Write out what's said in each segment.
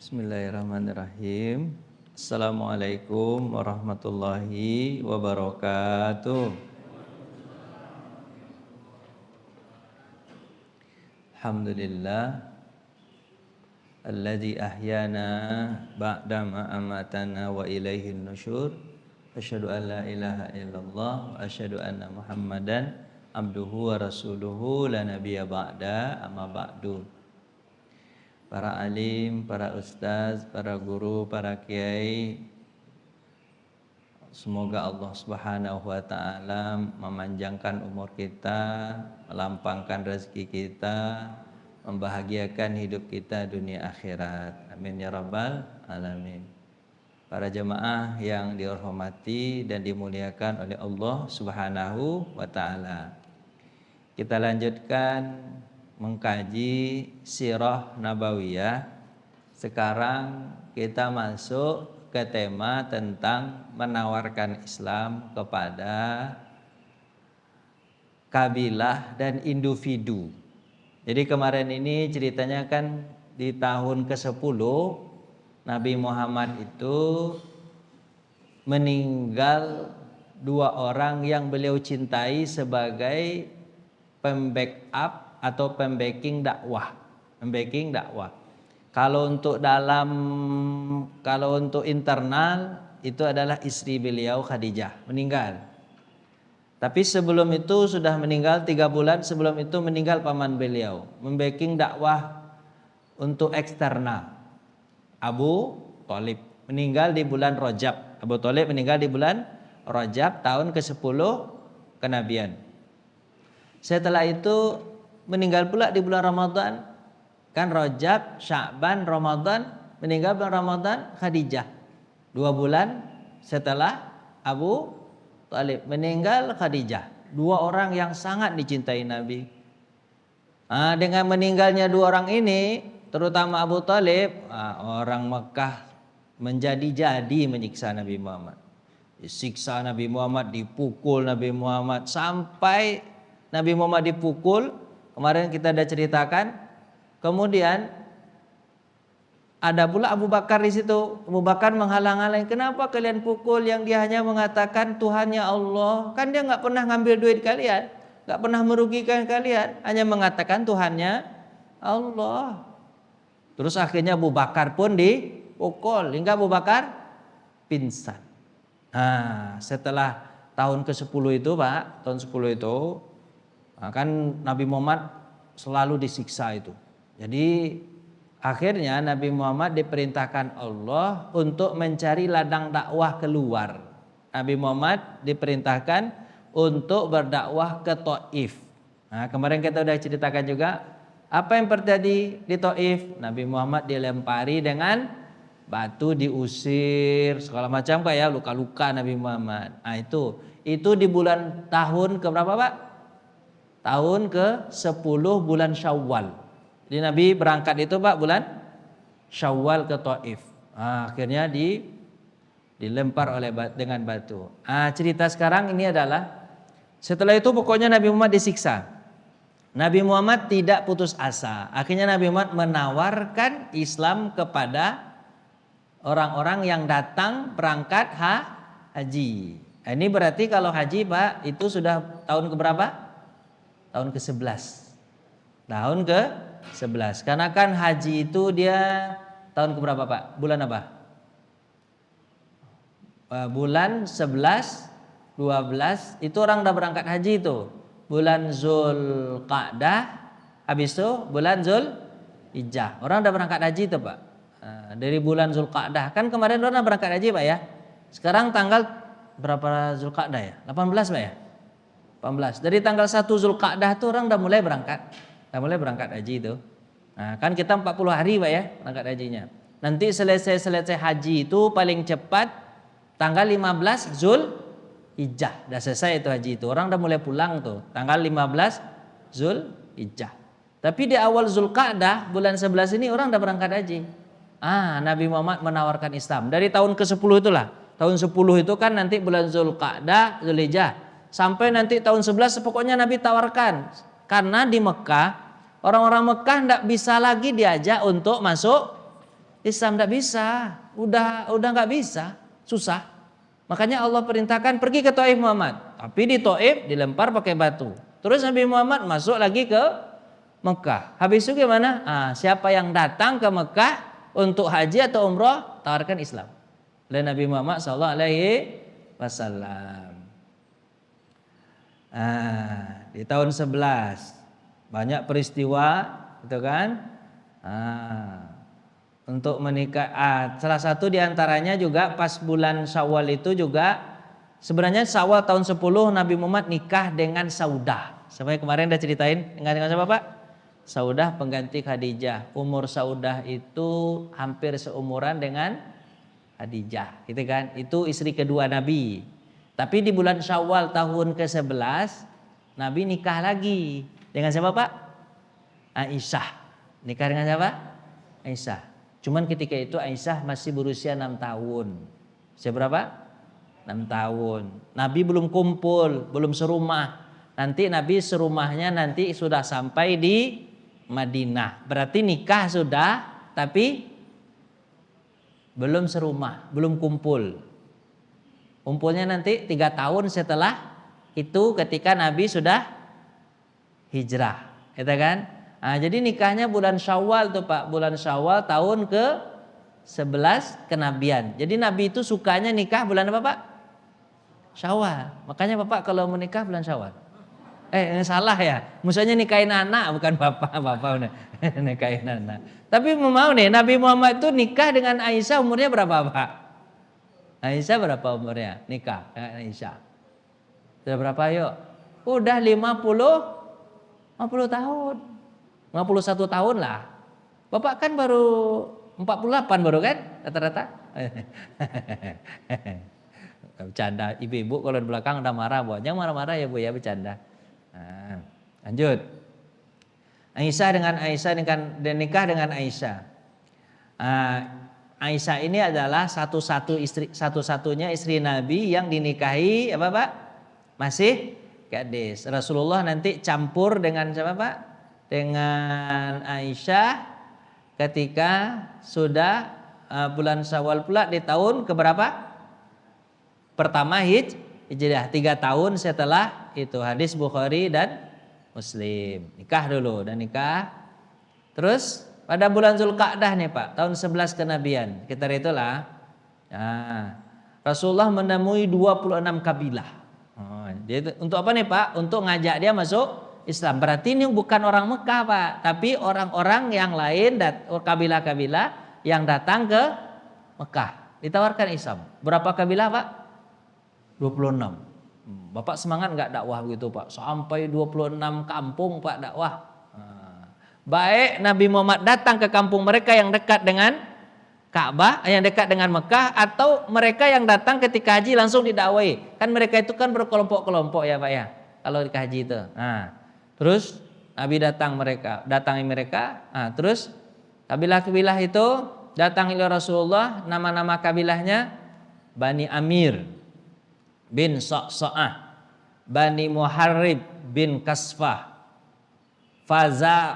Bismillahirrahmanirrahim. Assalamualaikum warahmatullahi wabarakatuh. Alhamdulillah alladzi ahyana ba'dama amatana wa ilaihin nusyur. Asyhadu an la ilaha illallah wa asyhadu anna Muhammadan abduhu wa rasuluhu la nabiyya ba'da amma ba'du. Para alim, para ustaz, para guru, para kiai, semoga Allah Subhanahu wa taala memanjangkan umur kita, melampangkan rezeki kita, membahagiakan hidup kita dunia akhirat. Amin ya rabbal alamin. Para jemaah yang dihormati dan dimuliakan oleh Allah Subhanahu wa taala. Kita lanjutkan mengkaji sirah nabawiyah. Sekarang kita masuk ke tema tentang menawarkan Islam kepada kabilah dan individu. Jadi kemarin ini ceritanya kan di tahun ke-10 Nabi Muhammad itu meninggal 2 orang yang beliau cintai sebagai pembackup atau pembacking dakwah. Kalau untuk internal itu adalah istri beliau Khadijah meninggal. Tapi sebelum itu sudah meninggal 3 bulan sebelum itu meninggal paman beliau, membacking dakwah untuk eksternal. Abu Thalib meninggal di bulan Rajab. Abu Thalib meninggal di bulan Rajab tahun ke-10 kenabian. Setelah itu meninggal pula di bulan Ramadan. Kan Rajab, Sya'ban, Ramadan, meninggal bulan Ramadan Khadijah. 2 bulan setelah Abu Thalib meninggal Khadijah. 2 orang yang sangat dicintai Nabi. Dengan meninggalnya 2 orang ini, terutama Abu Thalib, orang Mekah menjadi-jadi menyiksa Nabi Muhammad. Disiksa Nabi Muhammad, dipukul Nabi Muhammad sampai Nabi Muhammad dipukul. Kemarin kita sudah ceritakan. Kemudian ada pula Abu Bakar di situ. Abu Bakar menghalang-halangi. Kenapa kalian pukul? Yang dia hanya mengatakan Tuhannya Allah. Kan dia nggak pernah ngambil duit kalian, nggak pernah merugikan kalian. Hanya mengatakan Tuhannya Allah. Terus akhirnya Abu Bakar pun dipukul hingga Abu Bakar pingsan. Setelah tahun ke-10 itu Pak, tahun 10 itu kan Nabi Muhammad selalu disiksa itu. Jadi akhirnya Nabi Muhammad diperintahkan Allah untuk mencari ladang dakwah keluar. Nabi Muhammad diperintahkan untuk berdakwah ke Taif. Kemarin kita sudah ceritakan juga apa yang terjadi di Taif. Nabi Muhammad dilempari dengan batu, diusir segala macam kayak luka-luka Nabi Muhammad. Itu di bulan tahun ke berapa Pak? Tahun ke-10 bulan Syawal. Jadi Nabi berangkat itu Pak bulan Syawal ke Taif. Akhirnya dilempar dengan batu. Cerita sekarang ini adalah setelah itu pokoknya Nabi Muhammad disiksa. Nabi Muhammad tidak putus asa. Akhirnya Nabi Muhammad menawarkan Islam kepada orang-orang yang datang berangkat haji. Ini berarti kalau haji Pak itu sudah tahun keberapa? Tahun ke-11. Tahun ke-11. Karena kan haji itu dia tahun keberapa Pak? Bulan apa? Bulan 11, 12 itu orang udah berangkat haji itu. Bulan Zulqa'dah, habis itu bulan Zulhijjah. Orang udah berangkat haji itu Pak. Dari bulan Zulqa'dah. Kan kemarin orang udah berangkat haji Pak ya. Sekarang tanggal berapa Zulqa'dah ya? 18 Pak ya? 18. Dari tanggal 1 Zulqa'dah itu orang udah mulai berangkat. Haji itu. Kan kita 40 hari Pak ya berangkat hajinya. Nanti selesai haji itu paling cepat tanggal 15 Zulhijjah. Udah selesai itu haji itu. Orang udah mulai pulang tuh. Tanggal 15 Zulhijjah. Tapi di awal Zulqa'dah bulan 11 ini orang udah berangkat haji. Nabi Muhammad menawarkan Islam. Dari tahun ke-10 itulah. Tahun 10 itu kan nanti bulan Zulqa'dah, Zulhijjah. Sampai nanti tahun 11 pokoknya Nabi tawarkan. Karena di Mekah, orang-orang Mekah tidak bisa lagi diajak untuk masuk Islam tidak bisa, udah nggak bisa, susah. Makanya Allah perintahkan pergi ke Taif Muhammad. Tapi di Taif dilempar pakai batu. Terus Nabi Muhammad masuk lagi ke Mekah. Habis itu gimana? Siapa yang datang ke Mekah untuk haji atau umroh, tawarkan Islam. Oleh Nabi Muhammad SAW. Di tahun 11 banyak peristiwa, gitu kan? Untuk menikah, salah satu diantaranya juga pas bulan Syawal itu juga, sebenarnya Syawal tahun 10 Nabi Muhammad nikah dengan Saudah. Sampai kemarin udah ceritain dengan siapa Pak? Saudah pengganti Khadijah. Umur Saudah itu hampir seumuran dengan Khadijah, gitu kan? Itu istri kedua Nabi. Tapi di bulan Syawal tahun ke-11 Nabi nikah lagi dengan siapa Pak? Aisyah. Nikah dengan siapa? Aisyah. Cuman ketika itu Aisyah masih berusia 6 tahun. Usia berapa? 6 tahun. Nabi belum kumpul, belum serumah. Nanti Nabi serumahnya nanti sudah sampai di Madinah. Berarti nikah sudah, tapi belum serumah, belum kumpul. Kumpulnya nanti 3 tahun setelah itu ketika Nabi sudah hijrah. Gitu kan? Jadi nikahnya bulan Syawal tuh Pak, bulan Syawal tahun ke-11 kenabian. Jadi Nabi itu sukanya nikah bulan apa Pak? Syawal. Makanya Bapak kalau menikah bulan Syawal. Salah ya. Maksudnya nikahin anak bukan bapak nikahin anak. Tapi mau nih Nabi Muhammad itu nikah dengan Aisyah umurnya berapa Pak? Aisyah berapa umurnya? Nikah dengan Aisyah. Sudah berapa yuk? Udah 50 tahun. 51 tahun lah. Bapak kan baru 48 baru kan rata-rata. Bercanda. Ibu-ibu kalau di belakang udah marah, Bu. Jangan marah-marah ya Bu ya, bercanda. Lanjut. Aisyah dan nikah dengan Aisyah. Aisyah ini adalah satu-satunya istri Nabi yang dinikahi apa Pak? Masih gadis. Rasulullah nanti campur dengan siapa Pak? Dengan Aisyah ketika sudah bulan Syawal pula di tahun keberapa? Pertama Hijriah, 3 tahun setelah itu. Hadis Bukhari dan Muslim. Nikah dulu dan nikah. Terus pada bulan Zulqa'dah nih Pak, tahun 11 kenabian. Kita itulah Rasulullah menemui 26 kabilah. Untuk apa nih Pak? Untuk ngajak dia masuk Islam. Berarti ini bukan orang Mekah Pak, tapi orang-orang yang lain, kabilah-kabilah yang datang ke Mekah ditawarkan Islam. Berapa kabilah Pak? 26. Bapak semangat nggak dakwah gitu Pak? Sampai 26 kampung Pak dakwah. Baik Nabi Muhammad datang ke kampung mereka yang dekat dengan Ka'bah, yang dekat dengan Mekah, atau mereka yang datang ketika haji langsung didakwai. Kan mereka itu kan berkelompok-kelompok ya Pak ya, kalau di haji itu. Terus Nabi datangi mereka. Terus kabilah-kabilah itu datangi Rasulullah. Nama-nama kabilahnya Bani Amir bin Sa'sa'ah, Bani Muharrib bin Kasfah,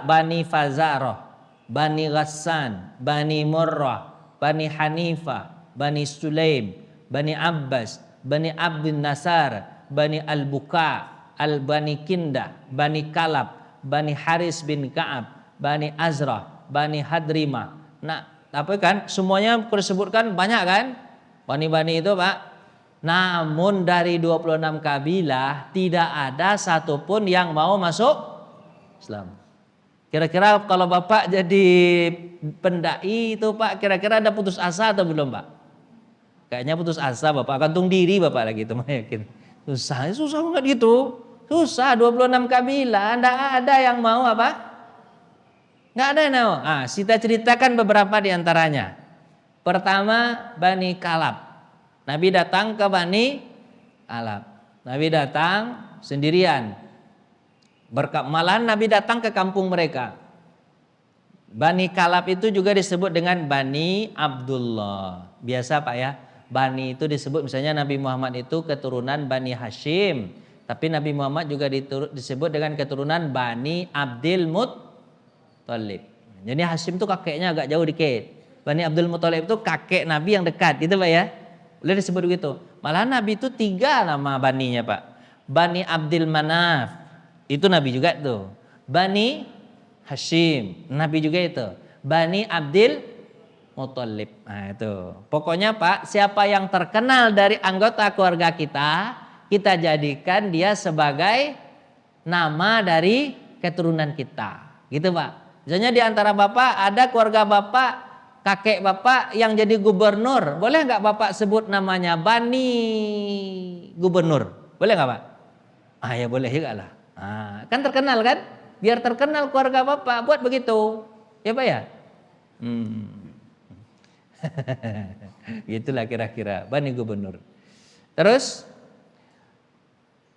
Bani Fazaroh, Bani Ghassan, Bani Murrah, Bani Hanifah, Bani Sulaim, Bani Abbas, Bani Abdin Nasar, Bani Al-Buka, Bani Kindah, Bani Kalab, Bani Haris bin Ka'ab, Bani Azrah, Bani Hadrimah. Tapi kan semuanya disebutkan banyak kan? Bani-bani itu Pak. Namun dari 26 kabilah tidak ada satupun yang mau masuk Islam. Kira-kira kalau Bapak jadi pendai itu Pak, kira-kira ada putus asa atau belum Pak? Kayaknya putus asa Bapak, gantung diri Bapak lagi itu yakin. Susah banget gitu. Susah 26 kabilah, enggak ada yang mau apa? Enggak ada yang mau. Kita ceritakan beberapa di antaranya. Pertama Bani Kalab. Nabi datang ke Bani Kalab. Nabi datang sendirian. Malahan Nabi datang ke kampung mereka. Bani Kalab itu juga disebut dengan Bani Abdullah. Biasa Pak ya, Bani itu disebut misalnya Nabi Muhammad itu keturunan Bani Hashim. Tapi Nabi Muhammad juga disebut dengan keturunan Bani Abdul Muttalib. Jadi Hashim itu kakeknya agak jauh dikit. Bani Abdul Muthalib itu kakek Nabi yang dekat, gitu Pak ya. Boleh disebut begitu. Malah Nabi itu 3 nama baninya Pak. Bani Abdul Manaf, itu Nabi juga tuh. Bani Hashim, Nabi juga itu. Bani Abdul Muthalib. Nah itu. Pokoknya Pak, siapa yang terkenal dari anggota keluarga kita, kita jadikan dia sebagai nama dari keturunan kita. Gitu Pak. Misalnya di antara Bapak ada keluarga Bapak, kakek Bapak yang jadi gubernur. Boleh nggak Bapak sebut namanya Bani Gubernur? Boleh nggak Pak? Ah ya boleh juga lah. Ah, kan terkenal kan? Biar terkenal keluarga Bapak, buat begitu. Ya Pak ya? Gitulah kira-kira Bani Gubernur. Terus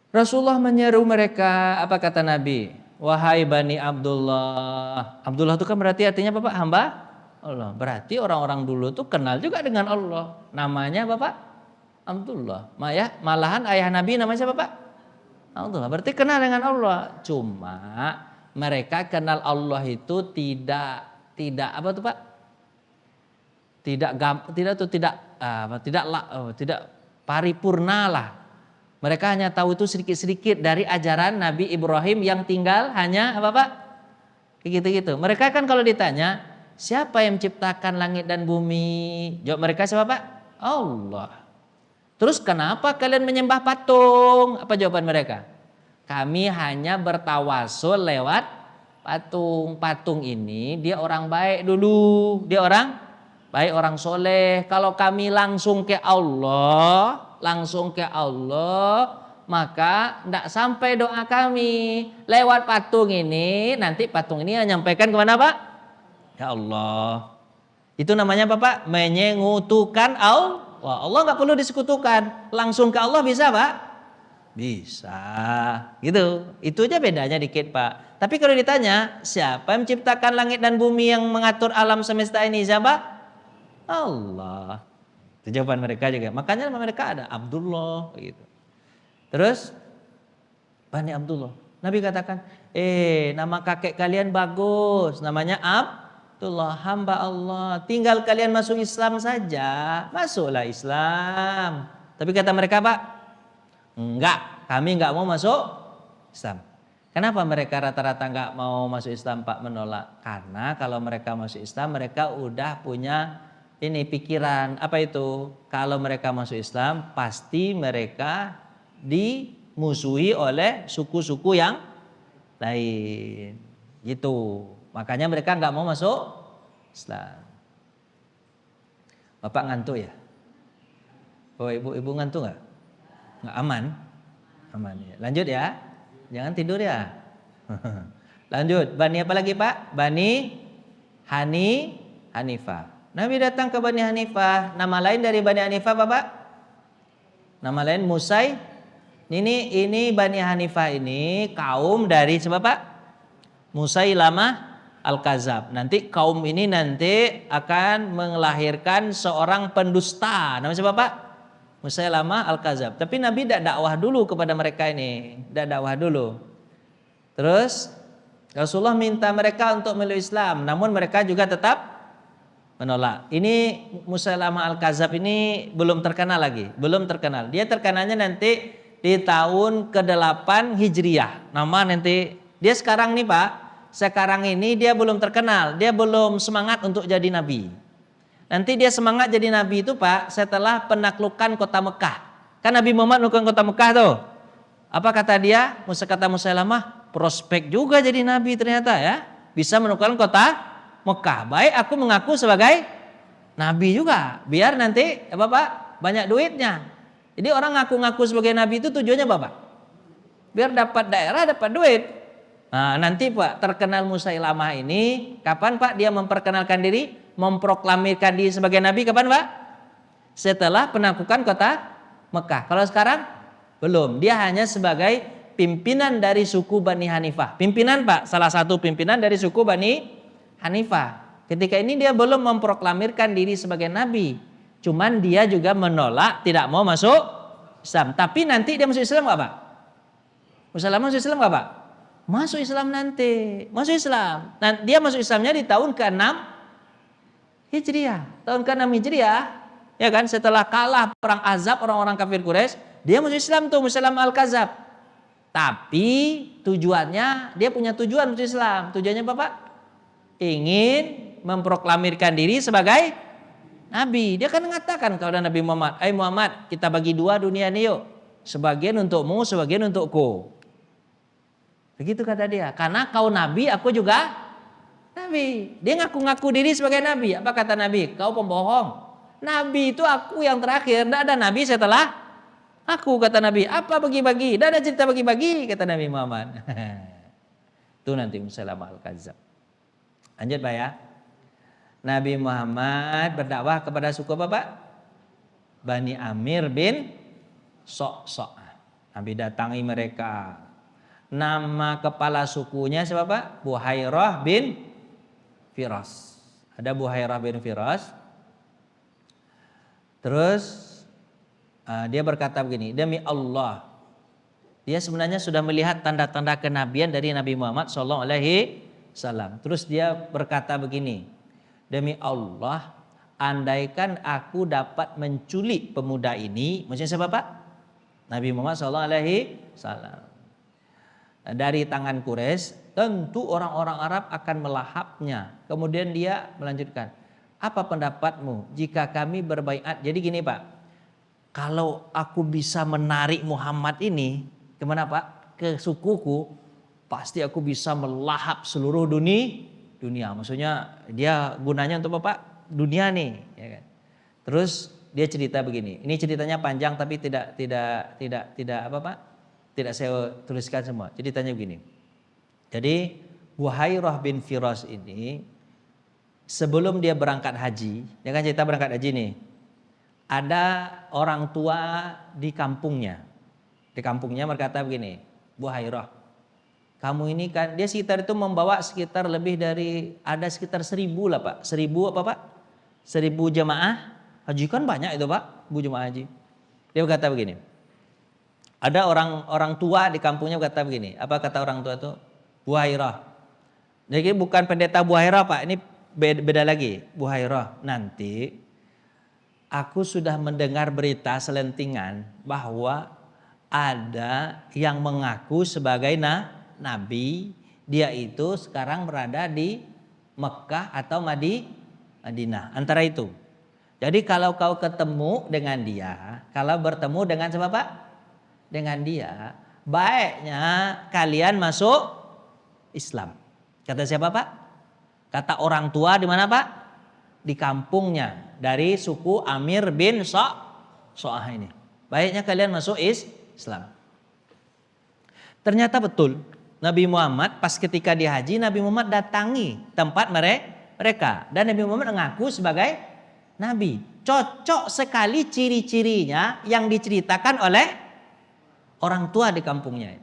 Rasulullah menyeru mereka, apa kata Nabi? Wahai Bani Abdullah. Abdullah itu kan berarti artinya Bapak hamba Allah. Berarti orang-orang dulu tuh kenal juga dengan Allah. Namanya Bapak Abdullah. Malahan ayah Nabi namanya siapa Pak? Abdullah. Berarti kenal dengan Allah. Cuma mereka kenal Allah itu tidak apa tuh Pak? Tidak paripurna lah. Mereka hanya tahu itu sedikit-sedikit dari ajaran Nabi Ibrahim yang tinggal hanya apa Pak? Gitu-gitu. Mereka kan kalau ditanya, siapa yang menciptakan langit dan bumi? Jawab mereka siapa Pak? Allah. Terus kenapa kalian menyembah patung? Apa jawaban mereka? Kami hanya bertawasul lewat patung. Patung ini dia orang baik dulu. Dia orang baik, orang soleh. Kalau kami langsung ke Allah, maka tidak sampai doa kami lewat patung ini. Nanti patung ini menyampaikan kemana Pak? Ya Allah. Itu namanya apa Pak? Menyekutukan Allah. Allah nggak perlu disekutukan, langsung ke Allah bisa Pak? Bisa. Gitu. Itu aja bedanya dikit Pak. Tapi kalau ditanya siapa yang menciptakan langit dan bumi, yang mengatur alam semesta ini, siapa? Allah. Itu jawaban mereka juga. Makanya nama mereka ada Abdullah gitu. Terus Bani Abdullah. Nabi katakan, nama kakek kalian bagus, namanya Abdullah, hamba Allah. Tinggal kalian masuk Islam saja. Masuklah Islam. Tapi kata mereka Pak, enggak, kami enggak mau masuk Islam. Kenapa mereka rata-rata enggak mau masuk Islam Pak, menolak? Karena kalau mereka masuk Islam, mereka udah punya ini pikiran, apa itu? Kalau mereka masuk Islam, pasti mereka dimusuhi oleh suku-suku yang lain. Gitu. Makanya mereka nggak mau masuk Islam. Bapak ngantuk ya? Oh ibu ngantuk nggak? Nggak aman? Aman ya. Lanjut ya. Jangan tidur ya. Lanjut. Bani apa lagi Pak? Bani Hanifah. Nabi datang ke Bani Hanifah. Nama lain dari Bani Hanifah Bapak? Nama lain Musai. Ini Bani Hanifah ini kaum dari siapa Pak? Musailamah Al-Kadzab. Nanti kaum ini nanti akan melahirkan seorang pendusta. Nama siapa Pak? Musailamah Al-Kadzab. Tapi Nabi tidak dakwah dulu kepada mereka ini. Tidak dakwah dulu. Terus Rasulullah minta mereka untuk meluk Islam. Namun mereka juga tetap menolak. Ini Musailamah Al-Kadzab ini belum terkenal lagi. Belum terkenal. Dia terkenalnya nanti di tahun ke-8 Hijriyah. Nama nanti dia sekarang nih Pak. Sekarang ini dia belum terkenal. Dia belum semangat untuk jadi nabi. Nanti dia semangat jadi nabi itu Pak setelah penaklukan kota Mekah. Kan Nabi Muhammad menaklukan kota Mekah tuh. Apa kata dia? Kata Musailamah, prospek juga jadi nabi ternyata ya. Bisa menaklukkan kota Mekah. Baik aku mengaku sebagai nabi juga. Biar nanti apa Pak? Banyak duitnya. Jadi orang ngaku-ngaku sebagai nabi itu tujuannya apa Pak? Biar dapat daerah, dapat duit. Nah, nanti Pak terkenal Musailamah ini kapan Pak dia memperkenalkan diri, memproklamirkan diri sebagai nabi kapan Pak? Setelah penaklukan kota Mekah. Kalau sekarang belum. Dia hanya sebagai pimpinan dari suku Bani Hanifah. Pimpinan Pak, salah satu pimpinan dari suku Bani Hanifah. Ketika ini dia belum memproklamirkan diri sebagai nabi. Cuman dia juga menolak, tidak mau masuk Islam. Tapi nanti dia masuk Islam enggak Pak? Musailamah masuk Islam enggak Pak? Masuk Islam nanti. Masuk Islam. Nah, dia masuk Islamnya di tahun ke-6 Hijriah, tahun ke-6 Hijriah, ya kan, setelah kalah perang Azab orang-orang kafir Quraisy, dia masuk Islam tuh, Musailam Al-Kadzab. Tapi tujuannya, dia punya tujuan masuk Islam. Tujuannya apa, Pak? Ingin memproklamirkan diri sebagai nabi. Dia kan mengatakan kepada Nabi Muhammad, Muhammad, kita bagi dua dunia ini yuk. Sebagian untukmu, sebagian untukku. Begitu kata dia. Karena kau nabi, aku juga nabi. Dia ngaku-ngaku diri sebagai nabi. Apa kata Nabi? Kau pembohong. Nabi itu aku yang terakhir. Tidak ada nabi setelah aku, kata Nabi. Apa bagi-bagi? Tidak ada cerita bagi-bagi, kata Nabi Muhammad. Itu nanti Musailam Al-Kadzab. Lanjut Pak ya. Nabi Muhammad berdakwah kepada suku apa Pak? Bani Amir bin Sok. Nabi datangi mereka. Nama kepala sukunya siapa Pak? Buhairah bin Firas. Ada Buhairah bin Firas. Terus dia berkata begini, demi Allah. Dia sebenarnya sudah melihat tanda-tanda kenabian dari Nabi Muhammad SAW. Terus dia berkata begini, demi Allah, andaikan aku dapat menculik pemuda ini, maksudnya siapa Pak? Nabi Muhammad SAW. Dari tangan Quraisy, tentu orang-orang Arab akan melahapnya. Kemudian dia melanjutkan, apa pendapatmu jika kami berbaiat? Jadi gini Pak, kalau aku bisa menarik Muhammad ini, kemana Pak? Ke sukuku, pasti aku bisa melahap seluruh dunia. Maksudnya dia gunanya untuk apa Pak? Dunia nih, ya kan? Terus dia cerita begini. Ini ceritanya panjang tapi tidak apa Pak? Tidak saya tuliskan semua. Ceritanya begini. Jadi Buhairah bin Firas ini sebelum dia berangkat haji, ya kan cerita berangkat haji nih. Ada orang tua di kampungnya. Di kampungnya berkata begini, Buhairah, kamu ini kan, dia sekitar itu membawa sekitar lebih dari, ada sekitar 1.000 lah Pak. 1.000 apa Pak? 1.000 jemaah haji, kan banyak itu Pak, 1.000 jemaah haji. Dia berkata begini, ada orang tua di kampungnya berkata begini, apa kata orang tua itu? Buhairah. Jadi bukan pendeta Buhairah Pak, ini beda lagi. Buhairah, nanti aku sudah mendengar berita selentingan bahwa ada yang mengaku sebagai nabi. Dia itu sekarang berada di Mekah atau Madinah, antara itu. Jadi kalau kau ketemu dengan dia, kalau bertemu dengan siapa Pak? Dengan dia, baiknya kalian masuk Islam. Kata siapa Pak? Kata orang tua di mana Pak? Di kampungnya, dari suku Amir bin So'ah ini. Baiknya kalian masuk Islam. Ternyata betul, Nabi Muhammad pas ketika di haji, Nabi Muhammad datangi tempat mereka. Dan Nabi Muhammad mengaku sebagai Nabi. Cocok sekali ciri-cirinya yang diceritakan oleh orang tua di kampungnya.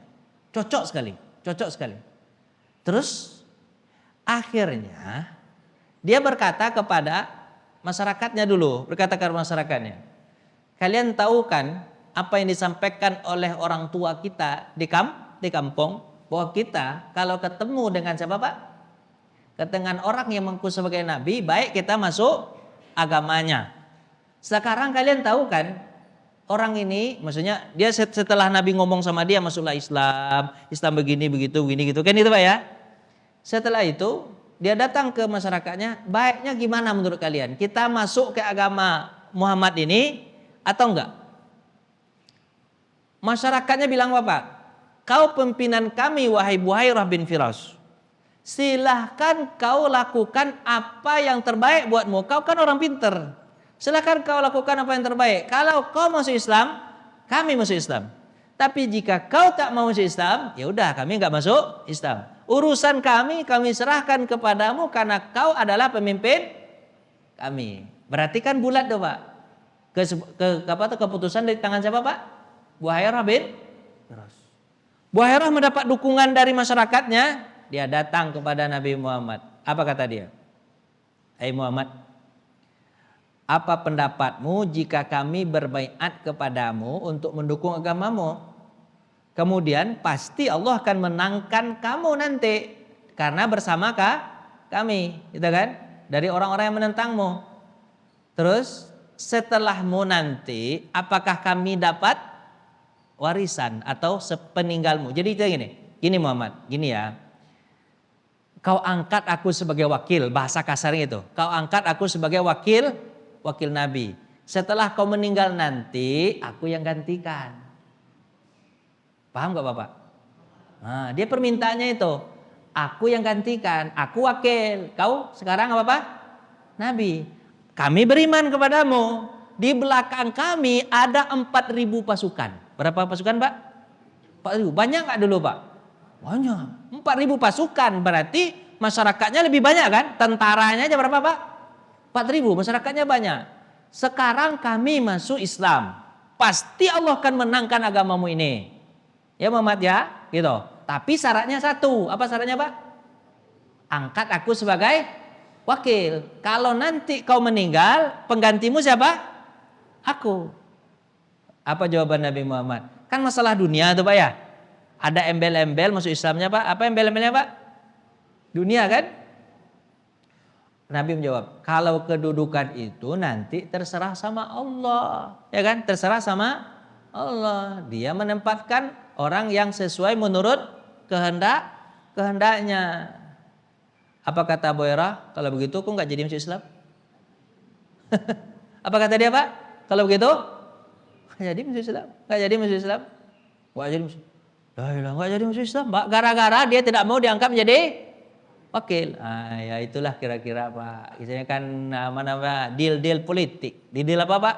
Cocok sekali. Terus akhirnya dia berkata kepada masyarakatnya dulu, berkata kepada masyarakatnya, kalian tahu kan apa yang disampaikan oleh orang tua kita di kampung, bahwa kita kalau ketemu dengan siapa Pak? Dengan orang yang mengaku sebagai nabi, baik kita masuk agamanya. Sekarang kalian tahu kan, orang ini, maksudnya dia setelah Nabi ngomong sama dia, masuklah Islam begini begitu, begini gitu, kan itu Pak ya. Setelah itu dia datang ke masyarakatnya, baiknya gimana menurut kalian? Kita masuk ke agama Muhammad ini atau enggak? Masyarakatnya bilang apa Pak? Kau pimpinan kami wahai Buhairah bin Firas. Silahkan kau lakukan apa yang terbaik buatmu. Kau kan orang pinter. Silahkan kau lakukan apa yang terbaik. Kalau kau masuk Islam, kami masuk Islam. Tapi jika kau tak mau masuk Islam, ya udah kami nggak masuk Islam. Urusan kami serahkan kepadamu karena kau adalah pemimpin kami. Berarti kan bulat tuh Pak. Keputusan dari tangan siapa Pak? Buhairah bin Firas. Buhairah mendapat dukungan dari masyarakatnya. Dia datang kepada Nabi Muhammad. Apa kata dia? Hai Muhammad, apa pendapatmu jika kami berbaiat kepadamu untuk mendukung agamamu? Kemudian pasti Allah akan menangkan kamu nanti karena bersama kami, gitu kan? Dari orang-orang yang menentangmu. Terus setelahmu nanti apakah kami dapat warisan atau sepeninggalmu. Jadi itu gini. Gini Muhammad, gini ya. Kau angkat aku sebagai wakil, bahasa kasarnya itu. Kau angkat aku sebagai wakil Nabi. Setelah kau meninggal nanti, aku yang gantikan. Paham gak Bapak? Nah, dia permintaannya itu. Aku yang gantikan, aku wakil. Kau sekarang apa Pak? Nabi. Kami beriman kepadamu. Di belakang kami ada 4.000 pasukan. Berapa pasukan Pak? 4.000. Banyak gak dulu Pak? Banyak. 4.000 pasukan berarti masyarakatnya lebih banyak kan? Tentaranya aja berapa Pak? 4.000, masyarakatnya banyak. Sekarang kami masuk Islam. Pasti Allah akan menangkan agamamu ini. Ya Muhammad ya, gitu. Tapi syaratnya satu. Apa syaratnya Pak? Angkat aku sebagai wakil. Kalau nanti kau meninggal, penggantimu siapa? Aku. Apa jawaban Nabi Muhammad? Kan masalah dunia tuh Pak ya. Ada embel-embel masuk Islamnya Pak. Apa embel-embelnya Pak? Dunia kan? Nabi menjawab, kalau kedudukan itu nanti terserah sama Allah. Ya kan? Terserah sama Allah. Dia menempatkan orang yang sesuai menurut kehendaknya. Apa kata Abu Hurairah? Kalau begitu kok nggak jadi masuk Islam? Apa kata dia Pak? Kalau begitu nggak jadi masuk Islam. Nggak jadi masuk Islam. Nggak jadi masuk. Nggak jadi masuk Islam. Gara-gara dia tidak mau diangkat menjadi wakil. Ah, ya itulah kira-kira Pak. Misalnya kan nama deal politik. Di deal apa Pak?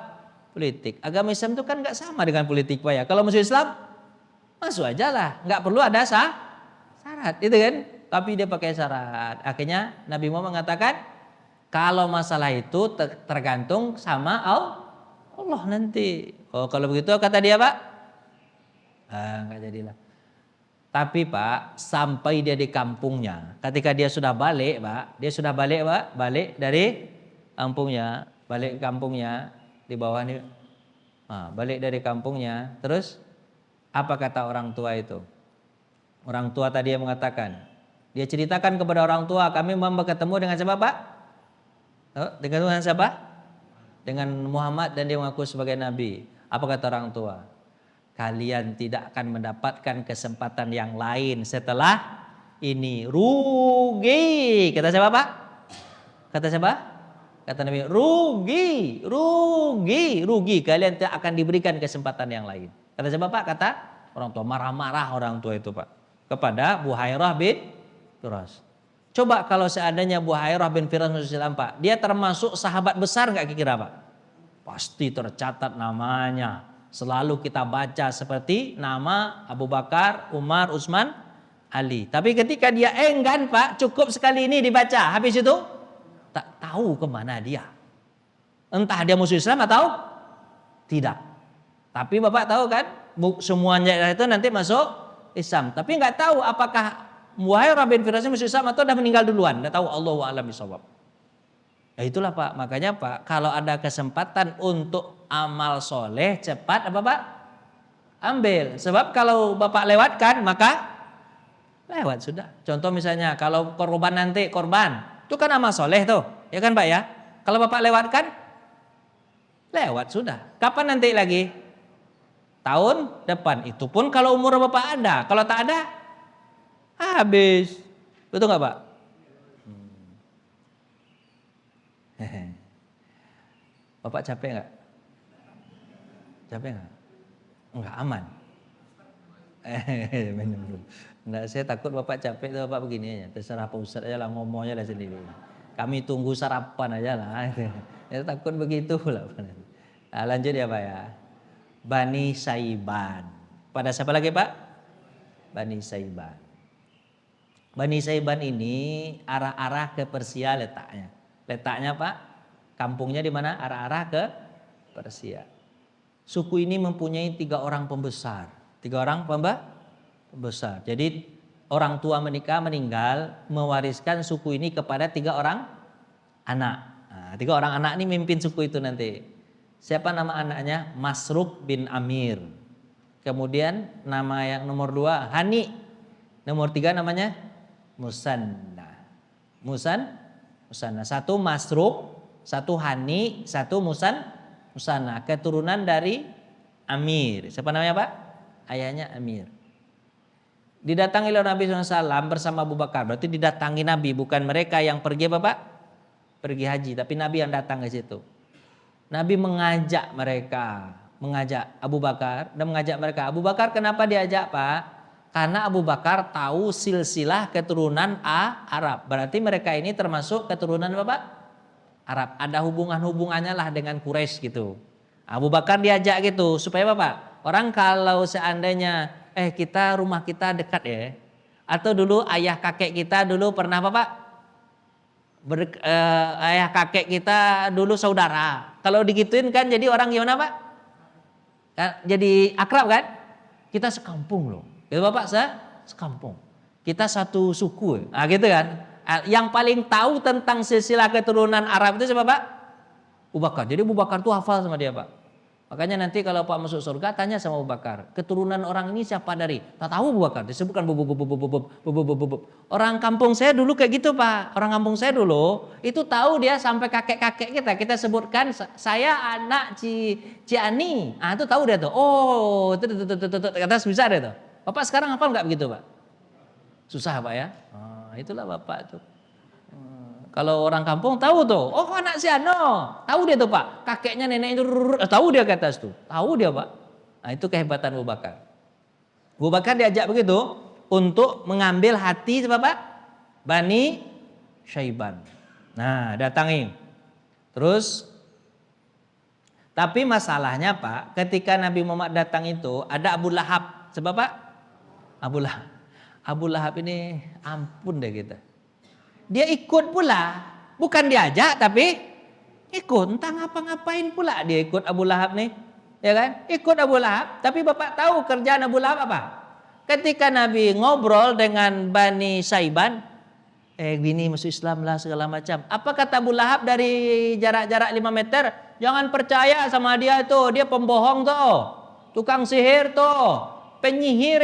Politik. Agama Islam itu kan nggak sama dengan politik Pak ya. Kalau masuk Islam masuk aja lah. Nggak perlu ada syarat. Itu kan. Tapi dia pakai syarat. Akhirnya Nabi Muhammad mengatakan kalau masalah itu tergantung sama Allah nanti. Oh kalau begitu kata dia Pak. Nggak jadilah. Tapi Pak, sampai dia di kampungnya, ketika dia sudah balik Pak, balik dari kampungnya, balik kampungnya di bawah ini, balik dari kampungnya, terus apa kata orang tua itu? Orang tua tadi yang mengatakan, dia ceritakan kepada orang tua, kami mau ketemu dengan siapa Pak? Dengan siapa? Dengan Muhammad dan dia mengaku sebagai Nabi. Apa kata orang tua? Kalian tidak akan mendapatkan kesempatan yang lain setelah ini. Rugi. Kata siapa Pak? Kata siapa? Kata Nabi, rugi. Kalian tidak akan diberikan kesempatan yang lain. Kata siapa Pak? Kata orang tua. Marah-marah orang tua itu Pak. Kepada Buhairah bin Firas. Coba kalau seandainya Buhairah bin Firas masuk Islam Pak. Dia termasuk sahabat besar gak kira Pak? Pasti tercatat namanya. Selalu kita baca seperti nama Abu Bakar, Umar, Utsman, Ali. Tapi ketika dia enggan Pak, cukup sekali ini dibaca. Habis itu tak tahu kemana dia. Entah dia musuh Islam atau tidak. Tapi Bapak tahu kan, semuanya itu nanti masuk Islam. Tapi nggak tahu apakah Buhairah bin Firas musuh Islam atau sudah meninggal duluan. Nggak tahu, Allahu a'lam bishawab. Ya itulah Pak, makanya Pak, kalau ada kesempatan untuk amal soleh cepat apa Pak? Ambil. Sebab kalau Bapak lewatkan maka lewat sudah. Contoh misalnya kalau korban nanti itu kan amal soleh tuh, ya kan Pak ya? Kalau Bapak lewatkan lewat sudah. Kapan nanti lagi? Tahun depan. Itu pun kalau umur Bapak ada. Kalau tak ada habis. Betul nggak Pak? Bapak capek nggak? Capek nggak? Enggak, aman. Minum dulu. Enggak, saya takut Bapak capek tuh Bapak begini aja. Terserah Pak Ustadz aja lah, ngomongnya lah sendiri. Kami tunggu sarapan aja lah. Ya, takut begitu lah. Nah, lanjut ya Pak ya. Bani Saiban. Pada siapa lagi Pak? Bani Saiban. Bani Saiban ini arah-arah ke Persia letaknya. Letaknya Pak, kampungnya di mana? Arah-arah ke Persia. Suku ini mempunyai 3 orang pembesar. 3 orang pembesar. Jadi orang tua meninggal, mewariskan suku ini kepada 3 orang anak. Nah, 3 orang anak ini mimpin suku itu nanti. Siapa nama anaknya? Masruk bin Amir. Kemudian nama yang nomor 2 Hani. Nomor 3 namanya Musanna. Musana. Satu Masruk, satu Hani, satu Musana. Keturunan dari Amir. Siapa namanya Pak? Ayahnya Amir. Didatangi oleh Nabi SAW bersama Abu Bakar. Berarti didatangi Nabi, bukan mereka yang pergi Bapak? Pergi haji, tapi Nabi yang datang ke situ. Nabi mengajak mereka, mengajak Abu Bakar dan mengajak mereka. Abu Bakar kenapa diajak Pak? Karena Abu Bakar tahu silsilah keturunan Arab. Berarti mereka ini termasuk keturunan Bapak? Arab. Ada hubungannya lah dengan Quraisy gitu. Abu Bakar diajak gitu supaya Bapak, orang kalau seandainya kita rumah kita dekat ya, atau dulu ayah kakek kita dulu pernah Bapak? Ayah kakek kita dulu saudara. Kalau digituin kan jadi orang gimana Pak? Kan, jadi akrab kan? Kita sekampung loh. Gitu Bapak, sekampung. Kita satu suku. Nah gitu kan. Yang paling tahu tentang silsilah keturunan Arab itu siapa Pak? Abu Bakar. Jadi Abu Bakar tuh hafal sama dia Pak. Makanya nanti kalau Pak masuk surga tanya sama Abu Bakar, keturunan orang ini siapa dari? Tak tahu Abu Bakar, disebutkan orang kampung saya dulu kayak gitu Pak. Orang kampung saya dulu itu tahu dia sampai kakek-kakek kita sebutkan saya anak Ciani. Ah itu tahu dia tuh. Oh, itu kata bisa dia tuh. Bapak sekarang hafal enggak begitu Pak? Susah Pak ya. Itulah Bapak tuh. Kalau orang kampung tahu tuh, oh anak si Ano, tahu dia tuh Pak, kakeknya neneknya itu, tahu dia ke atas tuh, tahu dia Pak. Nah itu kehebatan Abu Bakar. Abu Bakar diajak begitu untuk mengambil hati siapa Pak? Bani Syaiban. Nah datangi. Terus, tapi masalahnya Pak, ketika Nabi Muhammad datang itu ada Abu Lahab, sebab Pak? Abu Lahab ini ampun deh kita. Dia ikut pula, bukan diajak tapi ikut. Entah ngapa-ngapain pula dia ikut Abu Lahab nih, ya kan? Ikut Abu Lahab, tapi Bapak tahu kerjaan Abu Lahab apa? Ketika Nabi ngobrol dengan Bani Syaiban, gini masuk Islam lah segala macam. Apa kata Abu Lahab dari jarak-jarak 5 meter? Jangan percaya sama dia tuh, dia pembohong tuh, tukang sihir tuh. Penyihir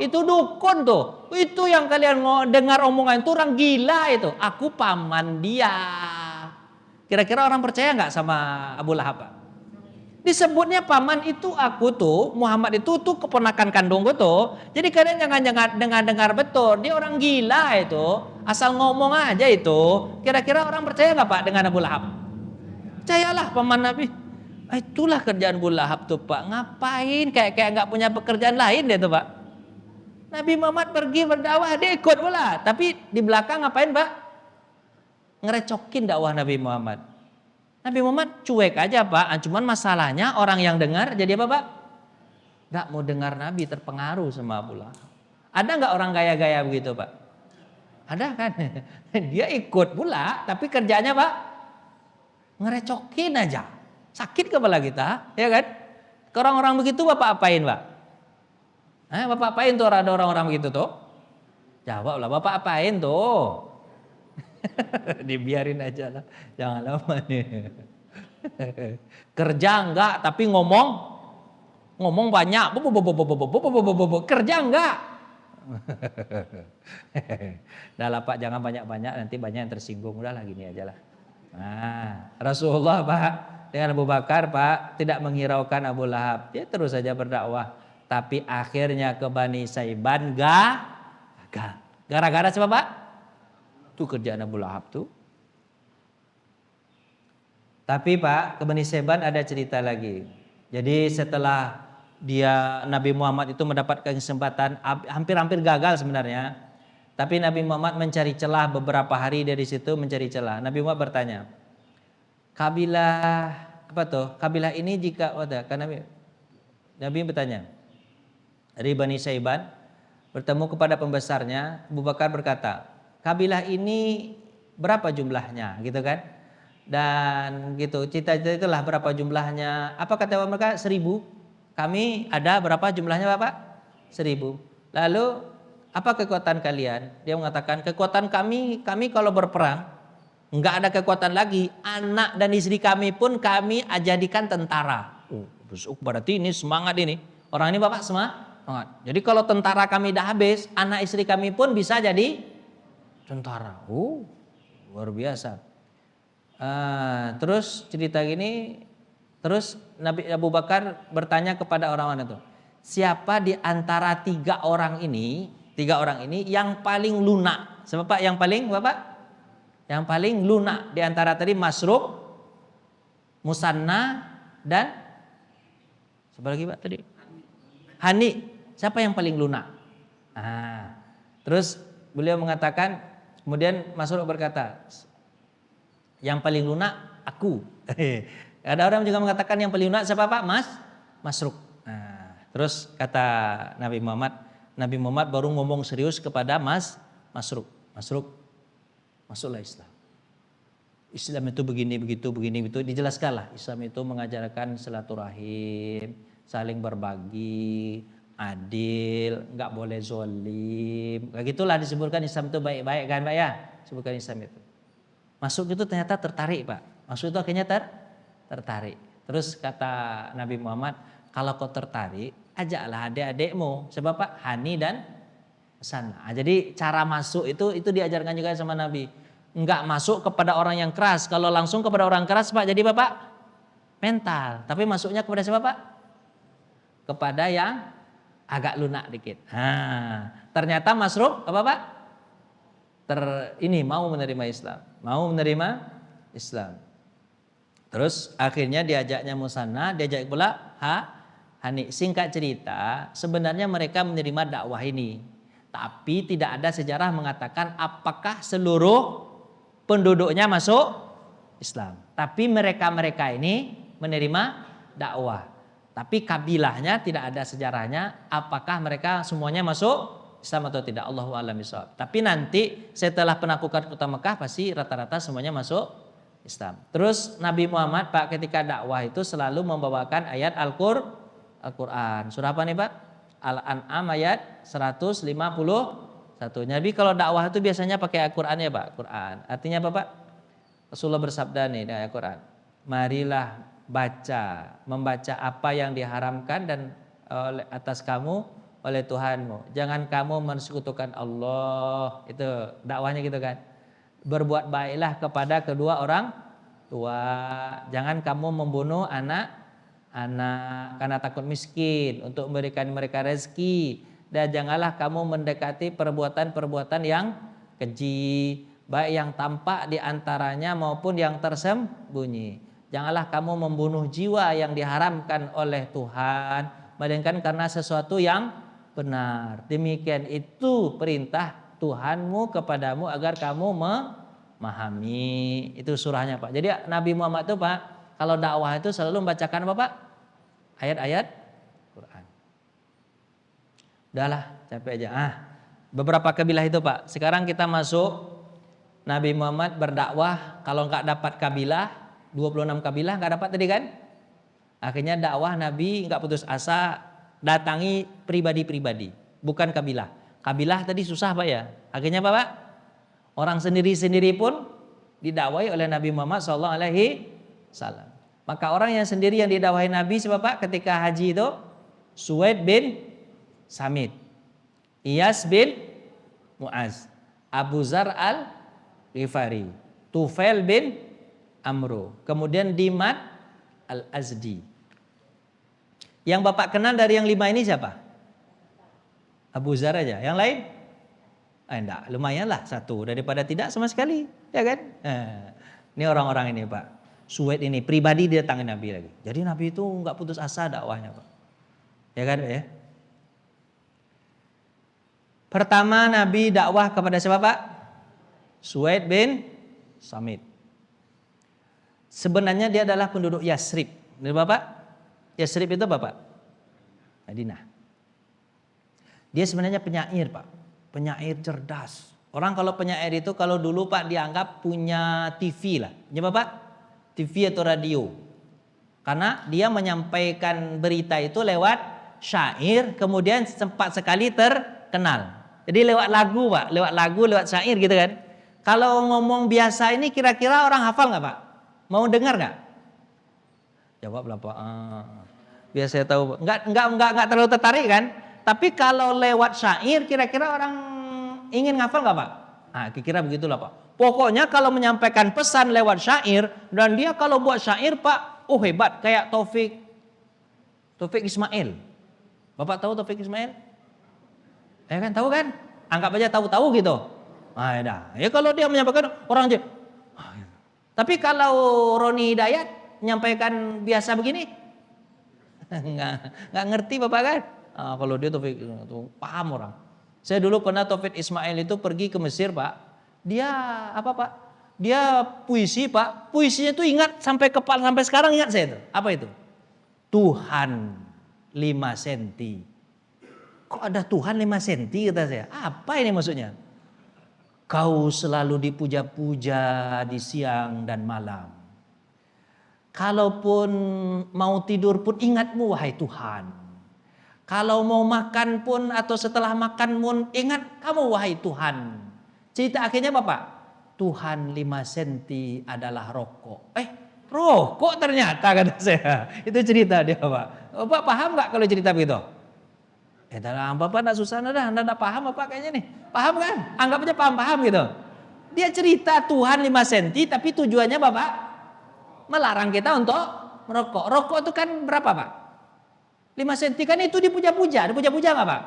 itu dukun tuh. Itu yang kalian mau dengar omongan itu orang gila itu. Aku paman dia. Kira-kira orang percaya nggak sama Abu Lahab? Disebutnya paman itu aku tuh, Muhammad itu tuh keponakan kandungku tuh. Jadi kalian jangan dengar betul. Dia orang gila itu. Asal ngomong aja itu. Kira-kira orang percaya nggak Pak dengan Abu Lahab? Percayalah paman Nabi. Itulah kerjaan Abu Lahab tuh Pak. Ngapain kayak nggak punya pekerjaan lain dia tuh Pak. Nabi Muhammad pergi berdakwah dia ikut pula. Tapi di belakang ngapain Pak? Ngerecokin dakwah Nabi Muhammad. Nabi Muhammad cuek aja Pak. Cuman masalahnya orang yang dengar jadi apa Pak? Nggak mau dengar Nabi, terpengaruh sama Abu Lahab. Ada nggak orang gaya-gaya begitu Pak? Ada kan? Dia ikut pula. Tapi kerjanya Pak? Ngerecokin aja. Sakit kepala kita, ya kan? Ke orang-orang begitu Bapak apain Pak? Bapak apain tuh ada orang-orang begitu tuh? Jawab lah, Bapak apain tuh? Dibiarin aja lah, jangan lama nih. Kerja enggak, tapi ngomong banyak. Kerja enggak? Dah lah Pak, jangan banyak-banyak, nanti banyak yang tersinggung. Udah lah gini aja lah. Nah, Rasulullah Pak dengan Abu Bakar Pak tidak menghiraukan Abu Lahab, dia terus saja berdakwah. Tapi akhirnya ke Bani Syaiban gagal. Gara-gara siapa Pak? Itu kerjaan Abu Lahab tuh. Tapi Pak ke Bani Syaiban ada cerita lagi. Jadi setelah dia Nabi Muhammad itu mendapatkan kesempatan, hampir-hampir gagal sebenarnya. Tapi Nabi Muhammad mencari celah beberapa hari dari situ mencari celah. Nabi Muhammad bertanya, kabilah apa tuh? Kabilah ini jika karena Nabi bertanya dari Bani Syaiban bertemu kepada pembesarnya. Abu Bakar berkata, kabilah ini berapa jumlahnya, gitu kan? Dan gitu cita-cita itulah berapa jumlahnya. Apa kata mereka? 1000. Kami ada berapa jumlahnya Bapak? 1000. Lalu apa kekuatan kalian? Dia mengatakan kekuatan kami kalau berperang nggak ada kekuatan lagi, anak dan istri kami pun kami jadikan tentara. Berarti ini semangat ini. Orang ini Bapak semangat. Jadi kalau tentara kami dah habis, anak istri kami pun bisa jadi tentara. luar biasa. Terus cerita gini, terus Nabi Abu Bakar bertanya kepada orang-orang itu, siapa di antara tiga orang ini yang paling lunak? Siapa Pak yang paling, Bapak? Yang paling lunak di antara tadi Masruq, Musanna, dan siapa lagi Pak tadi? Hani. Siapa yang paling lunak? Terus beliau mengatakan, kemudian Masruq berkata, yang paling lunak aku. Ada orang juga mengatakan yang paling lunak siapa Pak? Masruq. Terus kata Nabi Muhammad baru ngomong serius kepada Masruq. Masruq, masuklah Islam. Islam itu begini begitu dijelaskanlah. Islam itu mengajarkan silaturahim, saling berbagi, adil, nggak boleh zolim. Kayak gitulah disebutkan Islam itu baik-baik kan Pak ya? Sebutkan Islam itu. Masuk itu ternyata tertarik Pak. Masuk itu akhirnya tertarik. Terus kata Nabi Muhammad, kalau kau tertarik, ajaklah adik-adikmu. Sebab Pak, Hani dan Sana. Jadi cara masuk itu diajarkan juga sama Nabi. Enggak masuk kepada orang yang keras. Kalau langsung kepada orang keras Pak, jadi Bapak mental. Tapi masuknya kepada siapa Pak? Kepada yang agak lunak dikit. Ternyata Masruq apa Pak? Mau menerima Islam. Mau menerima Islam. Terus akhirnya diajaknya Musanna, diajak pula Hani. Singkat cerita, sebenarnya mereka menerima dakwah ini. Tapi tidak ada sejarah mengatakan apakah seluruh penduduknya masuk Islam. Tapi mereka ini menerima dakwah. Tapi kabilahnya tidak ada sejarahnya apakah mereka semuanya masuk Islam atau tidak. Allahu a'lam bishawab. Tapi nanti setelah penaklukan kota Mekah pasti rata-rata semuanya masuk Islam. Terus Nabi Muhammad Pak ketika dakwah itu selalu membawakan ayat Al-Quran. Surah apa nih Pak? Al-An'am ayat 151. Nabi kalau dakwah itu biasanya pakai Al-Quran ya Pak. Quran. Artinya apa Pak? Rasulullah bersabda nih di ayat Quran. Marilah membaca apa yang diharamkan dan atas kamu oleh Tuhanmu. Jangan kamu mensekutukan Allah. Itu dakwahnya gitu kan. Berbuat baiklah kepada kedua orang tua. Jangan kamu membunuh anak karena takut miskin, untuk memberikan mereka rezeki. Dan janganlah kamu mendekati perbuatan-perbuatan yang keji, baik yang tampak di antaranya maupun yang tersembunyi. Janganlah kamu membunuh jiwa yang diharamkan oleh Tuhan, melainkan karena sesuatu yang benar. Demikian itu perintah Tuhanmu kepadamu agar kamu memahami. Itu surahnya Pak. Jadi Nabi Muhammad itu Pak, kalau dakwah itu selalu membacakan apa Pak? Ayat-ayat Quran. Udahlah, capek aja. Beberapa kabilah itu Pak. Sekarang kita masuk Nabi Muhammad berdakwah, kalau nggak dapat kabilah, 26 kabilah nggak dapat tadi kan? Akhirnya dakwah Nabi nggak putus asa, datangi pribadi-pribadi, bukan kabilah. Kabilah tadi susah Pak ya. Akhirnya apa Pak? Orang sendiri-sendiri pun didakwahi oleh Nabi Muhammad SAW. Maka orang yang sendiri yang didakwahi Nabi siapa Pak ketika haji itu? Suwaid bin Samit, Iyas bin Mu'az, Abu Zar al-Ghifari, Tufail bin Amru, kemudian Dimad al-Azdi. Yang Bapak kenal dari yang 5 ini siapa? Abu Zar aja. Yang lain? Enggak, lumayanlah satu daripada tidak sama sekali, ya kan? Ini orang-orang ini Pak. Suwaid ini pribadi didatangi Nabi lagi. Jadi Nabi itu enggak putus asa dakwahnya Pak. Ya kan ya? Pertama Nabi dakwah kepada siapa Pak? Suwaid bin Samit. Sebenarnya dia adalah penduduk Yasrib. Ini Bapak? Yasrib itu Bapak? Madinah. Dia sebenarnya penyair Pak. Penyair cerdas. Orang kalau penyair itu kalau dulu Pak dianggap punya TV lah. Ya Bapak? TV atau radio. Karena dia menyampaikan berita itu lewat syair, kemudian sempat sekali terkenal. Jadi lewat lagu Pak, lewat syair gitu kan. Kalau ngomong biasa ini kira-kira orang hafal nggak Pak? Mau dengar nggak? Jawablah Pak. Biar saya tahu. Nggak terlalu tertarik kan? Tapi kalau lewat syair kira-kira orang ingin ngafal nggak Pak? Nah, kira-kira begitulah Pak. Pokoknya kalau menyampaikan pesan lewat syair, dan dia kalau buat syair Pak, oh hebat, kayak Taufik Ismail. Bapak tahu Taufik Ismail? Ya kan, tahu kan? Anggap aja tahu-tahu gitu. Nah, ya kalau dia menyampaikan orang aja. Tapi kalau Roni Hidayat menyampaikan biasa begini, nggak ngerti Bapak kan? Kalau dia Taufik itu paham orang. Saya dulu pernah Taufik Ismail itu pergi ke Mesir Pak. Dia apa Pak? Dia puisi Pak. Puisinya itu ingat sampai kepala, sampai sekarang ingat saya itu. Apa itu? Tuhan 5 senti. Kok ada Tuhan 5 senti kata saya? Apa ini maksudnya? Kau selalu dipuja-puja di siang dan malam. Kalaupun mau tidur pun ingatmu wahai Tuhan. Kalau mau makan pun atau setelah makan pun ingat kamu wahai Tuhan. Cerita akhirnya Bapak, Tuhan 5 senti adalah rokok. Rokok ternyata kata saya. Itu cerita dia Pak. Bapak paham gak kalau cerita begitu? Bapak gak susah anda paham Bapak kayaknya nih. Paham kan? Anggap aja paham-paham gitu. Dia cerita Tuhan 5 senti tapi tujuannya Bapak melarang kita untuk merokok. Rokok itu kan berapa Pak? 5 senti kan itu dipuja-puja gak Pak?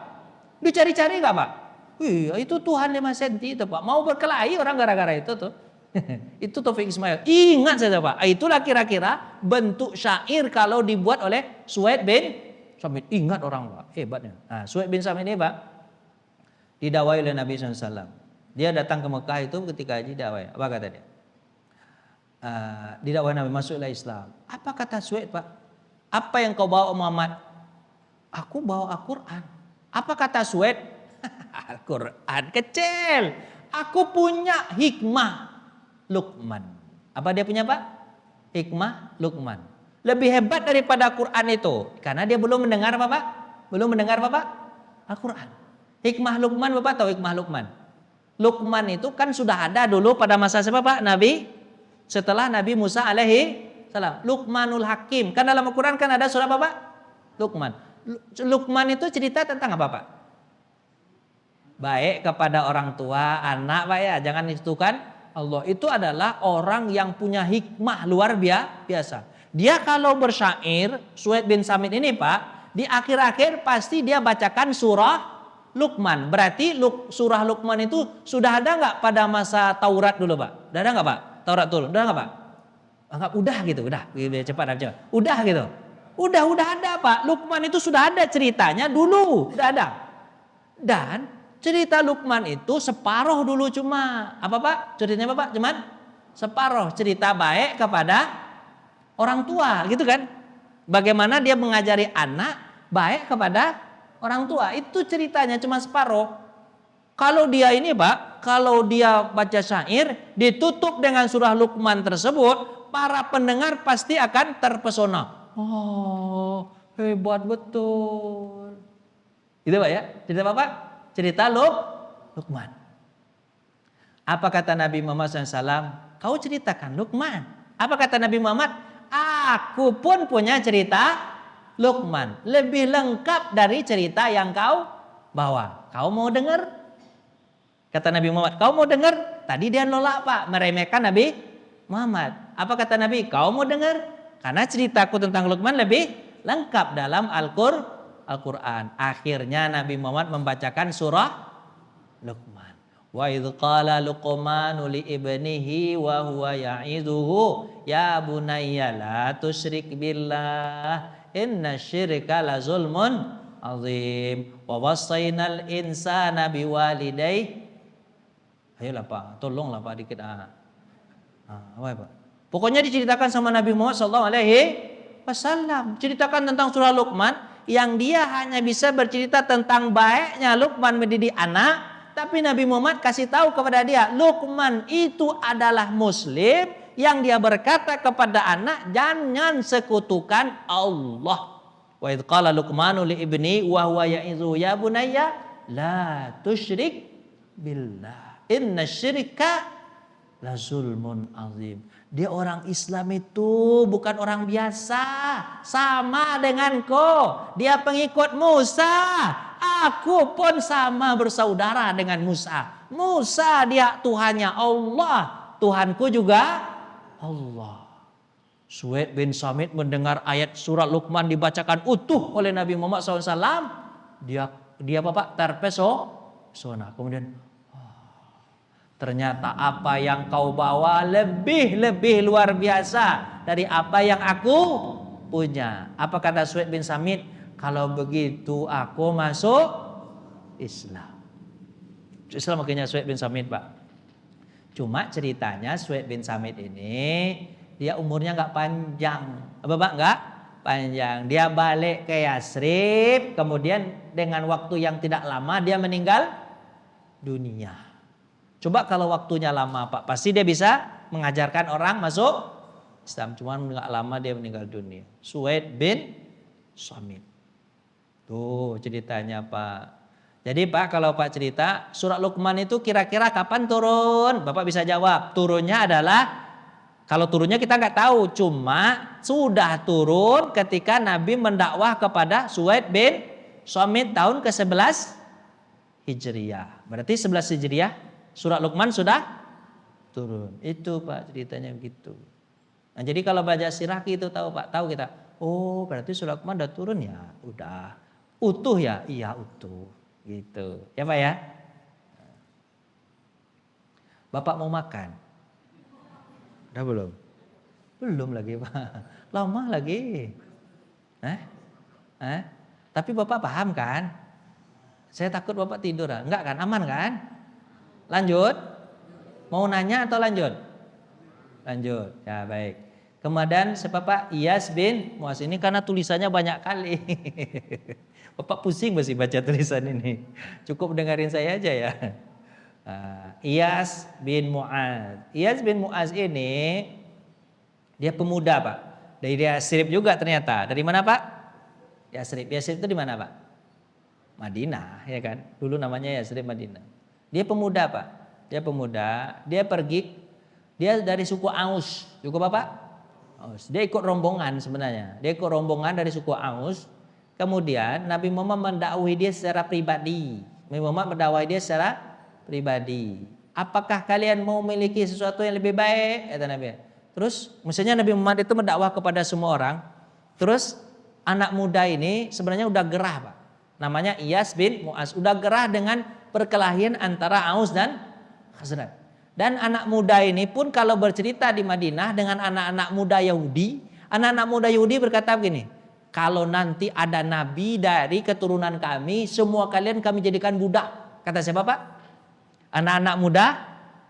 Dicari-cari gak Pak? Iya itu Tuhan 5 senti itu Pak. Mau berkelahi orang gara-gara itu tuh. Itu Taufik Ismail. Ingat saja Pak. Itulah kira-kira bentuk syair kalau dibuat oleh Suhaib bin Samit. Ingat orang Pak. Hebatnya. Nah, Suhaib bin Samit ini Pak didakwai oleh Nabi SAW. Dia datang ke Mekah itu ketika haji dakwai. Apa kata dia? Didakwai Nabi masuklah Islam. Apa kata Suhaib Pak? Apa yang kau bawa Muhammad? Aku bawa Al-Quran. Apa kata Suhaib? Al-Quran kecil. Aku punya hikmah Luqman. Apa dia punya Pak? Hikmah Luqman. Lebih hebat daripada Quran itu. Karena dia belum mendengar apa Pak? Belum mendengar apa Pak? Al-Quran. Hikmah Luqman Bapak tahu hikmah Luqman? Luqman itu kan sudah ada dulu pada masa siapa Pak? Nabi. Setelah Nabi Musa alaihi salam. Luqmanul Hakim. Kan dalam Al-Quran kan ada surah apa Pak? Luqman. Luqman itu cerita tentang apa Pak? Baik kepada orang tua, anak Pak ya. Jangan itu kan Allah. Itu adalah orang yang punya hikmah luar biasa. Dia kalau bersyair, Suhaib bin Samit ini Pak, di akhir-akhir pasti dia bacakan surah Luqman. Berarti surah Luqman itu sudah ada nggak pada masa Taurat dulu Pak? Udah ada nggak Pak? Taurat dulu, udah nggak Pak? Anggap udah gitu, udah cepat. Udah gitu. Udah ada Pak. Luqman itu sudah ada ceritanya dulu, udah ada. Dan cerita Luqman itu separuh dulu cuma apa Pak? Ceritanya apa Pak? Cuman separuh cerita baik kepada orang tua, gitu kan? Bagaimana dia mengajari anak baik kepada orang tua. Itu ceritanya cuma separuh. Kalau dia ini Pak, kalau dia baca syair ditutup dengan surah Luqman tersebut, para pendengar pasti akan terpesona. Oh, hebat betul. Itu Pak ya? Cerita Bapak? Cerita Luqman. Apa kata Nabi Muhammad SAW? Kau ceritakan Luqman. Apa kata Nabi Muhammad? Aku pun punya cerita Luqman. Lebih lengkap dari cerita yang kau bawa. Kau mau dengar? Kata Nabi Muhammad, kau mau dengar? Tadi dia nolak Pak, meremehkan Nabi Muhammad. Apa kata Nabi? Kau mau dengar? Karena ceritaku tentang Luqman lebih lengkap dalam Al-Quran. Akhirnya Nabi Muhammad membacakan surah Luqman. Wa idh qala Luqmanu li ibnihi wa huwa ya'iduhu ya bunayya la tusyrik billah inna syirka la zulmun azim wa wassaynal insana biwalidayhi. Ayolah Pak, tolonglah Pak dikit. Apa ya Pak? Pokoknya diceritakan sama Nabi Muhammad SAW. Ceritakan tentang surah Luqman yang dia hanya bisa bercerita tentang baiknya Luqman mendidik anak. Tapi Nabi Muhammad kasih tahu kepada dia, Luqman itu adalah muslim yang dia berkata kepada anak, jangan sekutukan Allah. Wa idh qala Luqmanu li ibni wa huwa ya'izu ya bunayya la tusyrik billah inna syirka la zulmun azim. Dia orang Islam itu bukan orang biasa, sama denganku. Dia pengikut Musa. Aku pun sama bersaudara dengan Musa. Musa dia Tuhannya Allah, Tuhanku juga Allah. Suhaib bin Samit mendengar ayat surat Luqman dibacakan utuh oleh Nabi Muhammad SAW. Dia apa Pak? Terpesona. Kemudian ternyata apa yang kau bawa lebih luar biasa dari apa yang aku punya. Apa kata Suhaib bin Samit? Kalau begitu aku masuk Islam. Islam makanya Suhaib bin Samit Pak. Cuma ceritanya Suhaib bin Samit ini dia umurnya nggak panjang. Apa Pak? Nggak panjang. Dia balik ke Yasrib, kemudian dengan waktu yang tidak lama dia meninggal dunia. Coba kalau waktunya lama Pak, pasti dia bisa mengajarkan orang masuk Islam. Cuma nggak lama dia meninggal dunia. Suhaib bin Samit. Tuh ceritanya Pak. Jadi Pak, kalau Pak cerita surat Luqman itu kira-kira kapan turun? Bapak bisa jawab. Turunnya adalah, kalau turunnya kita nggak tahu. Cuma sudah turun ketika Nabi mendakwah kepada Suhaib bin Samit tahun ke-11 Hijriah. Berarti 11 Hijriah surat Luqman sudah turun. Itu Pak ceritanya begitu. Nah jadi kalau baca sirah itu tahu Pak, tahu kita. Oh berarti surat Luqman udah turun ya? Udah. Utuh ya? Iya utuh. Gitu ya Pak ya. Bapak mau makan? Udah belum? Belum lagi Pak. Lama lagi. Tapi Bapak paham kan? Saya takut Bapak tidur. Enggak kan? Aman kan? Lanjut? Mau nanya atau lanjut? Lanjut. Ya baik. Kemudian siapa Pak? Iyas bin Mu'az. Ini karena tulisannya banyak kali. Bapak pusing masih baca tulisan ini. Cukup dengerin saya aja ya. Iyas bin Mu'az. Iyas bin Mu'az ini dia pemuda Pak. Dari Yasrib juga ternyata. Dari mana Pak? Yasrib. Yasrib itu di mana Pak? Madinah ya kan. Dulu namanya Yasrib Madinah. Dia pemuda Pak. Dia pemuda. Dia pergi. Dia dari suku Aus. Suku apa Pak? Aus. Dia ikut rombongan sebenarnya. Dia ikut rombongan dari suku Aus. Kemudian Nabi Muhammad mendakwahi dia secara pribadi. Nabi Muhammad mendakwahi dia secara pribadi. Apakah kalian mau memiliki sesuatu yang lebih baik? Kata Nabi. Terus maksudnya Nabi Muhammad itu mendakwah kepada semua orang. Terus anak muda ini sebenarnya udah gerah Pak. Namanya Iyas bin Mu'az. Udah gerah dengan perkelahian antara Aus dan Khazraj. Dan anak muda ini pun kalau bercerita di Madinah dengan anak-anak muda Yahudi. Anak-anak muda Yahudi berkata begini. Kalau nanti ada nabi dari keturunan kami, semua kalian kami jadikan budak. Kata siapa Pak? Anak-anak muda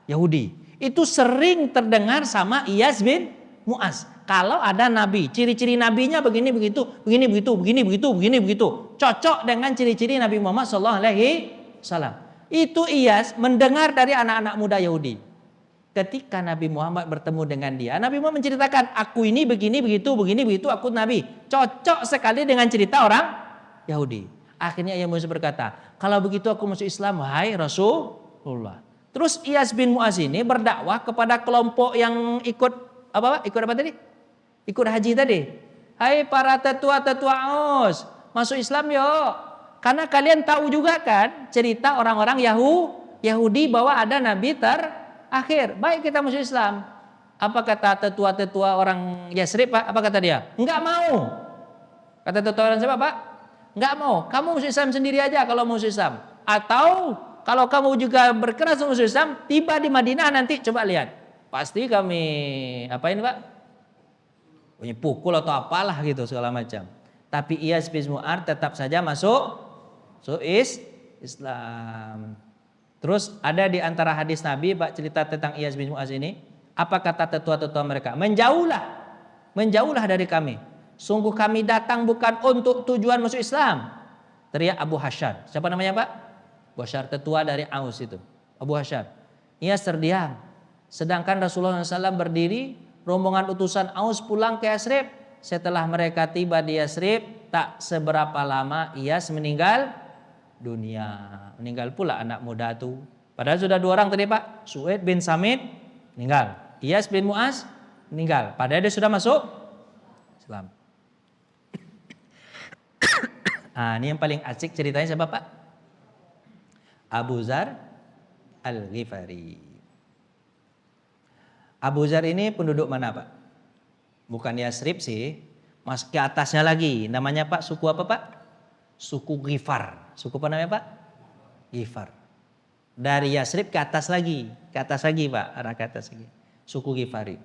Yahudi. Itu sering terdengar sama Iyas bin Mu'az. Kalau ada nabi, ciri-ciri nabinya begini begitu, begini begitu, begini begitu, begini begitu. Cocok dengan ciri-ciri Nabi Muhammad SAW. Itu Iyas mendengar dari anak-anak muda Yahudi. Ketika Nabi Muhammad bertemu dengan dia, Nabi Muhammad menceritakan, aku ini begini, begitu, begini, begitu, aku Nabi. Cocok sekali dengan cerita orang Yahudi. Akhirnya ia Musa berkata, kalau begitu aku masuk Islam, wahai Rasulullah. Terus Iyas bin Mu'az ini berdakwah kepada kelompok yang ikut apa tadi? Ikut haji tadi. Hai para tetua-tetua Aus, masuk Islam yuk. Karena kalian tahu juga kan cerita orang-orang Yahudi bahwa ada nabi akhir, baik kita masuk Islam. Apa kata tetua-tetua orang Yasrib Pak? Apa kata dia? Enggak mau. Kata tetua orang siapa Pak? Enggak mau. Kamu masuk Islam sendiri aja kalau mau masuk Islam. Atau kalau kamu juga berkeras untuk masuk Islam, tiba di Madinah nanti coba lihat. Pasti kami apa ini Pak? Punya pukul atau apalah gitu segala macam. Tapi Iyas bin Mu'az tetap saja masuk Islam. Terus ada di antara hadis Nabi Pak cerita tentang Iyas bin Mu'az ini. Apa kata tetua-tetua mereka? Menjauhlah dari kami. Sungguh kami datang bukan untuk tujuan masuk Islam. Teriak Abu Hasyar. Siapa namanya Pak? Abu Hasyar, tetua dari Aus itu. Abu Hasyar. Iyas terdiam. Sedangkan Rasulullah SAW berdiri. Rombongan utusan Aus pulang ke Yasrib. Setelah mereka tiba di Yasrib, tak seberapa lama Iyas meninggal dunia. Meninggal pula anak muda itu. Padahal sudah 2 orang tadi Pak. Suhaib bin Samit meninggal. Iyas bin Mu'az meninggal. Padahal dia sudah masuk Islam. Ini yang paling asik ceritanya siapa Pak? Abu Zar Al-Ghifari. Abu Dzar ini penduduk mana Pak? Bukan Yasrib sih, mas ke atasnya lagi. Namanya Pak suku apa Pak? Suku Ghifar. Suku apa namanya Pak? Ghifar. Dari Yasrib ke atas lagi Pak, arah ke atas lagi. Suku Ghifari.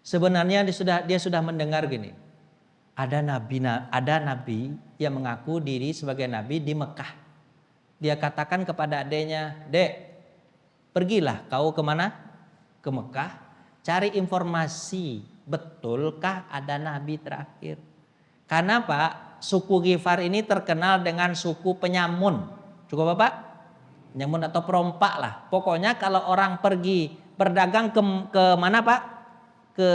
Sebenarnya dia sudah mendengar gini. Ada nabi yang mengaku diri sebagai nabi di Mekah. Dia katakan kepada adiknya, "Dek, pergilah kau kemana? Ke Mekah, cari informasi, betulkah ada nabi terakhir?" Karena Pak, suku Ghifar ini terkenal dengan suku penyamun. Suku apa Pak? Penyamun atau perompak lah. Pokoknya kalau orang pergi berdagang ke mana Pak? Ke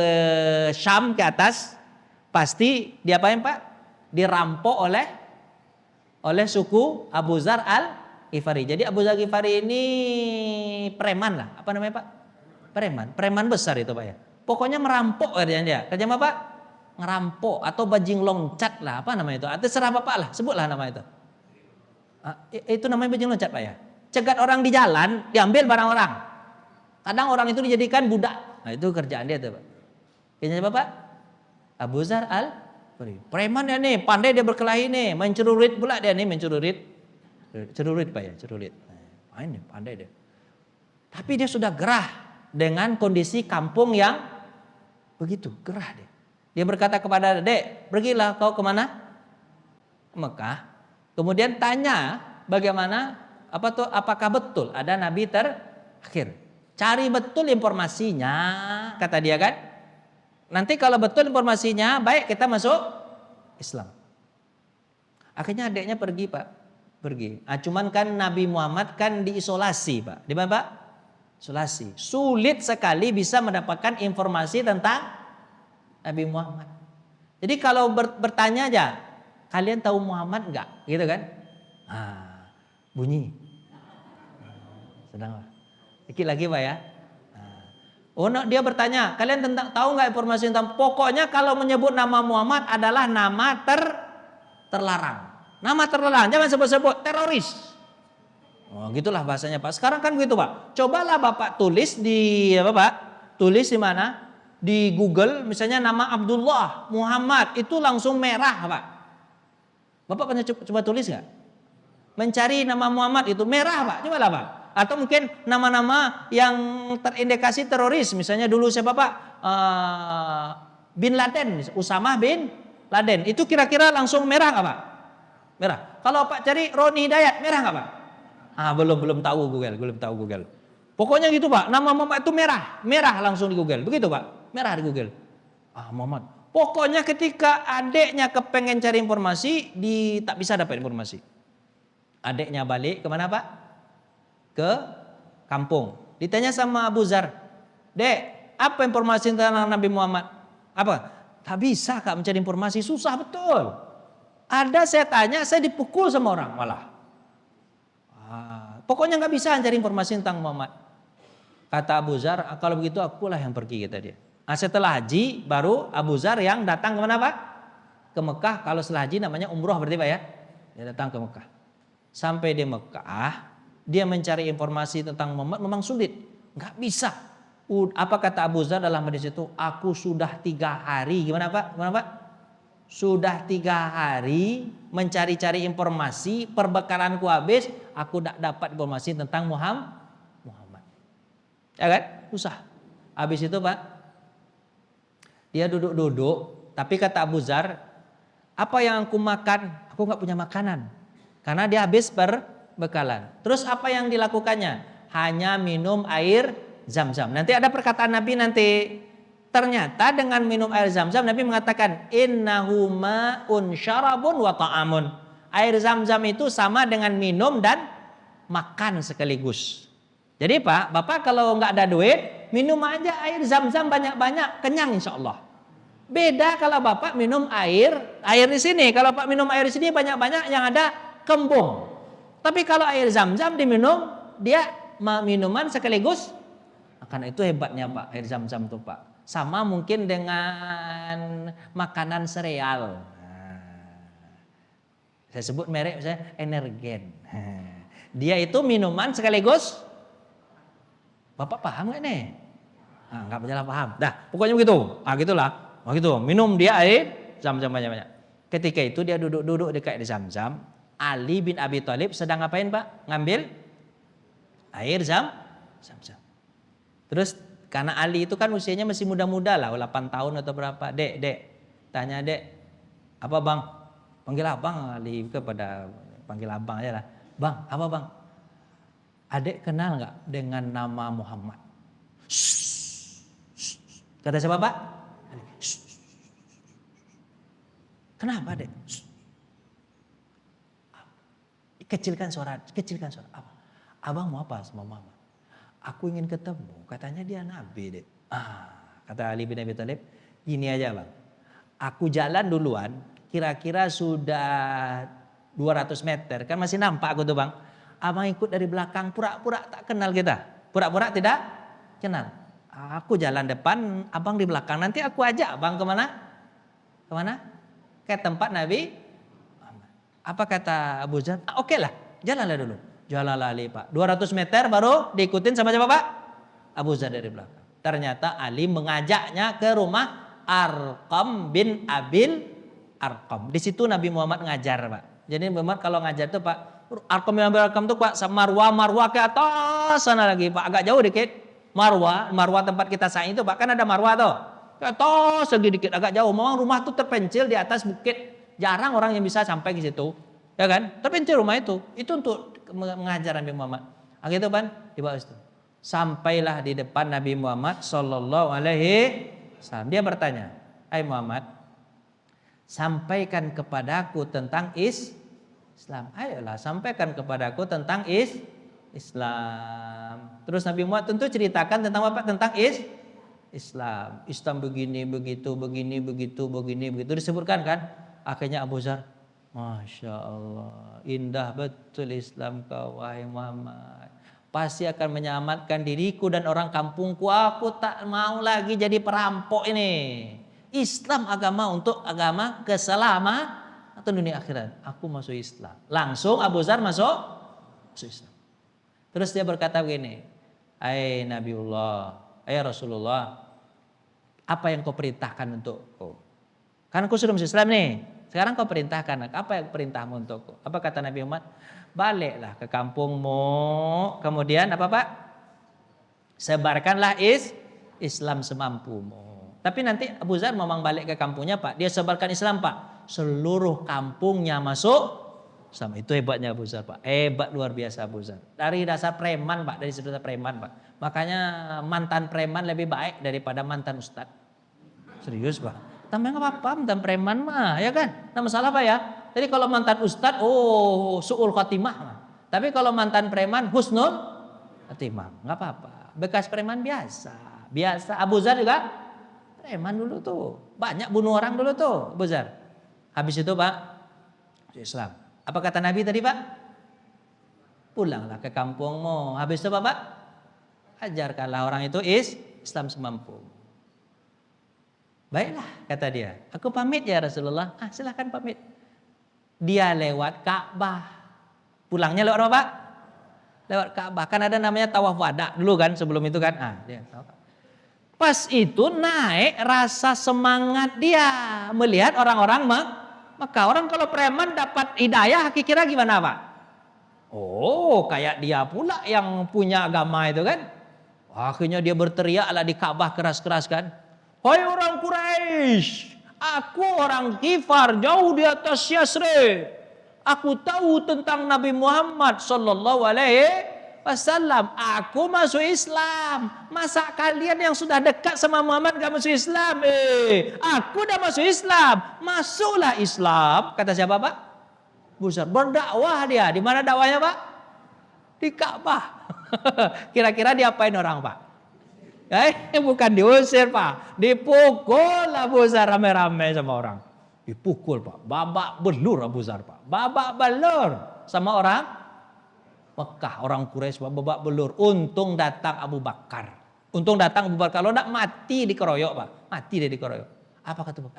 Syam ke atas, pasti diapain Pak? Dirampok oleh suku Abu Dzar Al-Ghifari. Jadi Abu Dzar Al-Ghifari ini preman lah. Apa namanya Pak? Preman besar itu Pak ya. Pokoknya merampok kerjanya dia. Kerja apa Pak? Ngerampok atau bajing loncat lah. Apa namanya itu? Atau serah Bapak lah, sebutlah nama itu. Itu namanya bajing loncat Pak ya. Cegat orang di jalan, diambil barang orang. Kadang orang itu dijadikan budak. Nah itu kerjaan dia tuh Pak. Kerjanya Bapak? Abu Dzar Al-Ghifari. Preman ya nih, pandai dia berkelahi nih. Main celurit pula dia nih, main celurit. Celurit Pak ya, celurit. Main nih, pandai dia. Tapi dia sudah gerah dengan kondisi kampung yang begitu gerah dia. Dia berkata kepada "Dek, pergilah kau kemana? Ke Mekah. Kemudian tanya bagaimana, apakah betul ada nabi terakhir. Cari betul informasinya," kata dia kan. "Nanti kalau betul informasinya, baik kita masuk Islam." Akhirnya adiknya pergi Pak. Pergi. Cuman kan Nabi Muhammad kan diisolasi Pak. Di mana Pak? Isolasi. Sulit sekali bisa mendapatkan informasi tentang Nabi Muhammad. Jadi kalau bertanya aja, "Kalian tahu Muhammad enggak?" Gitu kan? Bunyi. Sedang. Dikit lagi Pak ya. Dia bertanya, "Kalian tahu enggak informasi tentang?" Pokoknya kalau menyebut nama Muhammad adalah nama terlarang. Nama terlarang, jangan sebut-sebut teroris. Gitulah bahasanya Pak. Sekarang kan begitu Pak. Cobalah Bapak tulis di apa Pak? Tulis di mana? Di Google misalnya nama Abdullah, Muhammad, itu langsung merah Pak. Bapak pernah coba tulis nggak? Mencari nama Muhammad itu merah Pak. Cobalah Pak. Atau mungkin nama-nama yang terindikasi teroris. Misalnya dulu siapa Pak? Bin Laden, Usamah bin Laden. Itu kira-kira langsung merah nggak Pak? Merah. Kalau Pak cari Roni Hidayat, merah nggak Pak? Belum tahu Google. Pokoknya gitu Pak, nama Muhammad itu merah langsung di Google. Begitu Pak, merah di Google. Muhammad. Pokoknya ketika adiknya kepengen cari informasi, tak bisa dapat informasi. Adiknya balik kemana Pak? Ke kampung. Ditanya sama Abu Dzar, "Dek, apa informasi tentang Nabi Muhammad?" Apa? "Tak bisa Kak mencari informasi, susah betul. Ada saya tanya, saya dipukul sama orang malah. Pokoknya nggak bisa cari informasi tentang Muhammad." Kata Abu Dzar, "Kalau begitu akulah yang pergi," kata dia. Setelah haji baru Abu Dzar yang datang kemana Pak? Ke Mekah. Kalau setelah haji namanya umroh berarti Pak ya. Dia datang ke Mekah. Sampai di Mekah, dia mencari informasi tentang Muhammad memang sulit. Nggak bisa. Apa kata Abu Dzar dalam hadis itu? "Aku sudah 3 hari." Gimana Pak? Sudah 3 hari mencari-cari informasi, perbekalanku habis, aku tidak dapat informasi tentang Muhammad. Ya kan? Susah. Habis itu Pak, dia duduk-duduk, tapi kata Abu Dzar, "Apa yang aku makan? Aku nggak punya makanan." Karena dia habis perbekalan. Terus apa yang dilakukannya? Hanya minum air Zam-Zam. Nanti ada perkataan Nabi nanti. Ternyata dengan minum air Zam-Zam, Nabi mengatakan, "Innahu ma'un syarabun wa ta'amun." Air Zam-Zam itu sama dengan minum dan makan sekaligus. Jadi Pak, Bapak kalau nggak ada duit, minum aja air Zam-Zam banyak-banyak, kenyang insya Allah. Beda kalau Bapak minum air di sini. Kalau Pak minum air di sini banyak-banyak yang ada kembung. Tapi kalau air Zam-Zam diminum, dia minuman sekaligus. Karena itu hebatnya Pak, air Zam-Zam itu Pak. Sama mungkin dengan makanan sereal. Saya sebut merek misalnya Energen. Dia itu minuman sekaligus Bapak paham nggak nih? Nah, nggak berjalan paham. Dah, pokoknya begitu. Ah gitulah. Oh gitu. Minum dia air Zam-Zam banyak-banyak. Ketika itu dia duduk-duduk dekat di Zam-Zam. Ali bin Abi Thalib sedang ngapain Pak? Ngambil air Zam-Zam. Terus karena Ali itu kan usianya masih muda-muda lah, 8 tahun atau berapa. Dek, tanya dek, apa bang? Panggil abang Ali kepada panggil abang aja lah. Bang, apa bang? Adek kenal nggak dengan nama Muhammad? Kata siapa Pak? Kenapa dek? Kecilkan suara. Apa? Abang mau apa sama Muhammad? Aku ingin ketemu. Katanya dia nabi dek. Kata Ali bin Abi Thalib, gini aja bang. Aku jalan duluan, kira-kira sudah 200 meter. Kan masih nampak aku tuh bang. Abang ikut dari belakang, pura-pura tak kenal kita. Pura-pura tidak kenal. Aku jalan depan, abang di belakang. Nanti aku ajak abang kemana? Kemana? Ke tempat Nabi. Apa kata Abu Zar? Oke lah, jalanlah dulu. Jalanlah Ali Pak. 200 meter baru diikutin sama siapa Pak? Abu Zar dari belakang. Ternyata Ali mengajaknya ke rumah Arqam bin Abil Arqam. Di situ Nabi Muhammad ngajar Pak. Jadi Muhammad kalau ngajar tuh Pak, Arqam bin Abil Arqam tuh Pak, Marwah ke atas sana lagi Pak, agak jauh dikit. Marwah tempat kita saat itu Pak, kan ada Marwah tuh. Ke atas lagi dikit, agak jauh. Memang rumah tuh terpencil di atas bukit. Jarang orang yang bisa sampai ke situ. Ya kan? Terpencil rumah itu. Itu untuk mengajar Nabi Muhammad. Gitu kan? Di bawah itu. Sampailah di depan Nabi Muhammad sallallahu alaihi wasallam. Dia bertanya, "Hai Muhammad, sampaikan kepadaku tentang Islam." Ayolah, sampaikan kepadaku tentang Islam. Terus Nabi Muhammad tentu ceritakan tentang apa? Tentang Islam. Islam begini, begitu, begini, begitu, begini, begitu. Disebutkan kan? Akhirnya Abu Zar, Masya Allah, indah betul Islam kau wahai Muhammad. Pasti akan menyelamatkan diriku dan orang kampungku. Aku tak mau lagi jadi perampok ini. Islam agama untuk agama keselamatan dunia akhirat. Aku masuk Islam. Langsung Abu Zar masuk Islam. Terus dia berkata begini, "Hai Nabiullah, hai Rasulullah, apa yang kau perintahkan untukku? Kan aku sudah masuk Islam nih. Sekarang kau perintahkan, apa yang perintahmu untukku?" Apa kata Nabi Muhammad? "Baliklah ke kampungmu, kemudian apa Pak? Sebarkanlah Islam semampumu." Tapi nanti Abu Zar memang balik ke kampungnya Pak. Dia sebarkan Islam Pak. Seluruh kampungnya masuk Islam. Itu hebatnya Abu Zar Pak. Hebat luar biasa Abu Zar. Dari dasar preman Pak. Dari saudara preman Pak. Makanya mantan preman lebih baik daripada mantan ustad. Serius Pak. Tambah nggak apa-apa mantan preman mah ya kan. Nah masalah Pak ya. Jadi kalau mantan ustad su'ul khatimah mah. Tapi kalau mantan preman husnul khatimah. Nggak apa-apa. Bekas preman biasa. Abu Zar juga preman dulu tuh. Banyak bunuh orang dulu tuh Abu Zar. Habis itu Pak Islam. Apa kata Nabi tadi Pak? Pulanglah ke kampungmu. Habis itu Pak, ajarkanlah orang itu Islam semampu. Baiklah kata dia. Aku pamit ya Rasulullah. Silahkan pamit. Dia lewat Ka'bah. Pulangnya lewat apa Pak? Lewat Ka'bah. Kan ada namanya tawaf wada dulu kan sebelum itu kan. Dia pas itu naik rasa semangat dia melihat orang-orang Maka orang kalau preman dapat hidayah kira-kira gimana Pak? Kayak dia pula yang punya agama itu kan. Akhirnya dia berteriaklah di Ka'bah keras-keras kan. "Hai orang Quraisy, aku orang Ghifar jauh di atas Yasrib. Aku tahu tentang Nabi Muhammad sallallahu alaihi wasallam. Aku masuk Islam. Masa kalian yang sudah dekat sama Muhammad gak masuk Islam? Aku udah masuk Islam. Masuklah Islam." Kata siapa Pak? Busar. Berdakwah dia. Di mana dakwahnya Pak? Di Ka'bah. Kira-kira diapain orang Pak? Bukan diusir Pak. Dipukul Abu Zar rame-rame sama orang. Dipukul Pak. Babak belur Abu Zar Pak. Babak belur sama orang Mekah, orang Quraisy babak belur. Untung datang Abu Bakar. Kalau enggak mati dikeroyok Pak. Mati dia dikeroyok. Apa kata Pak?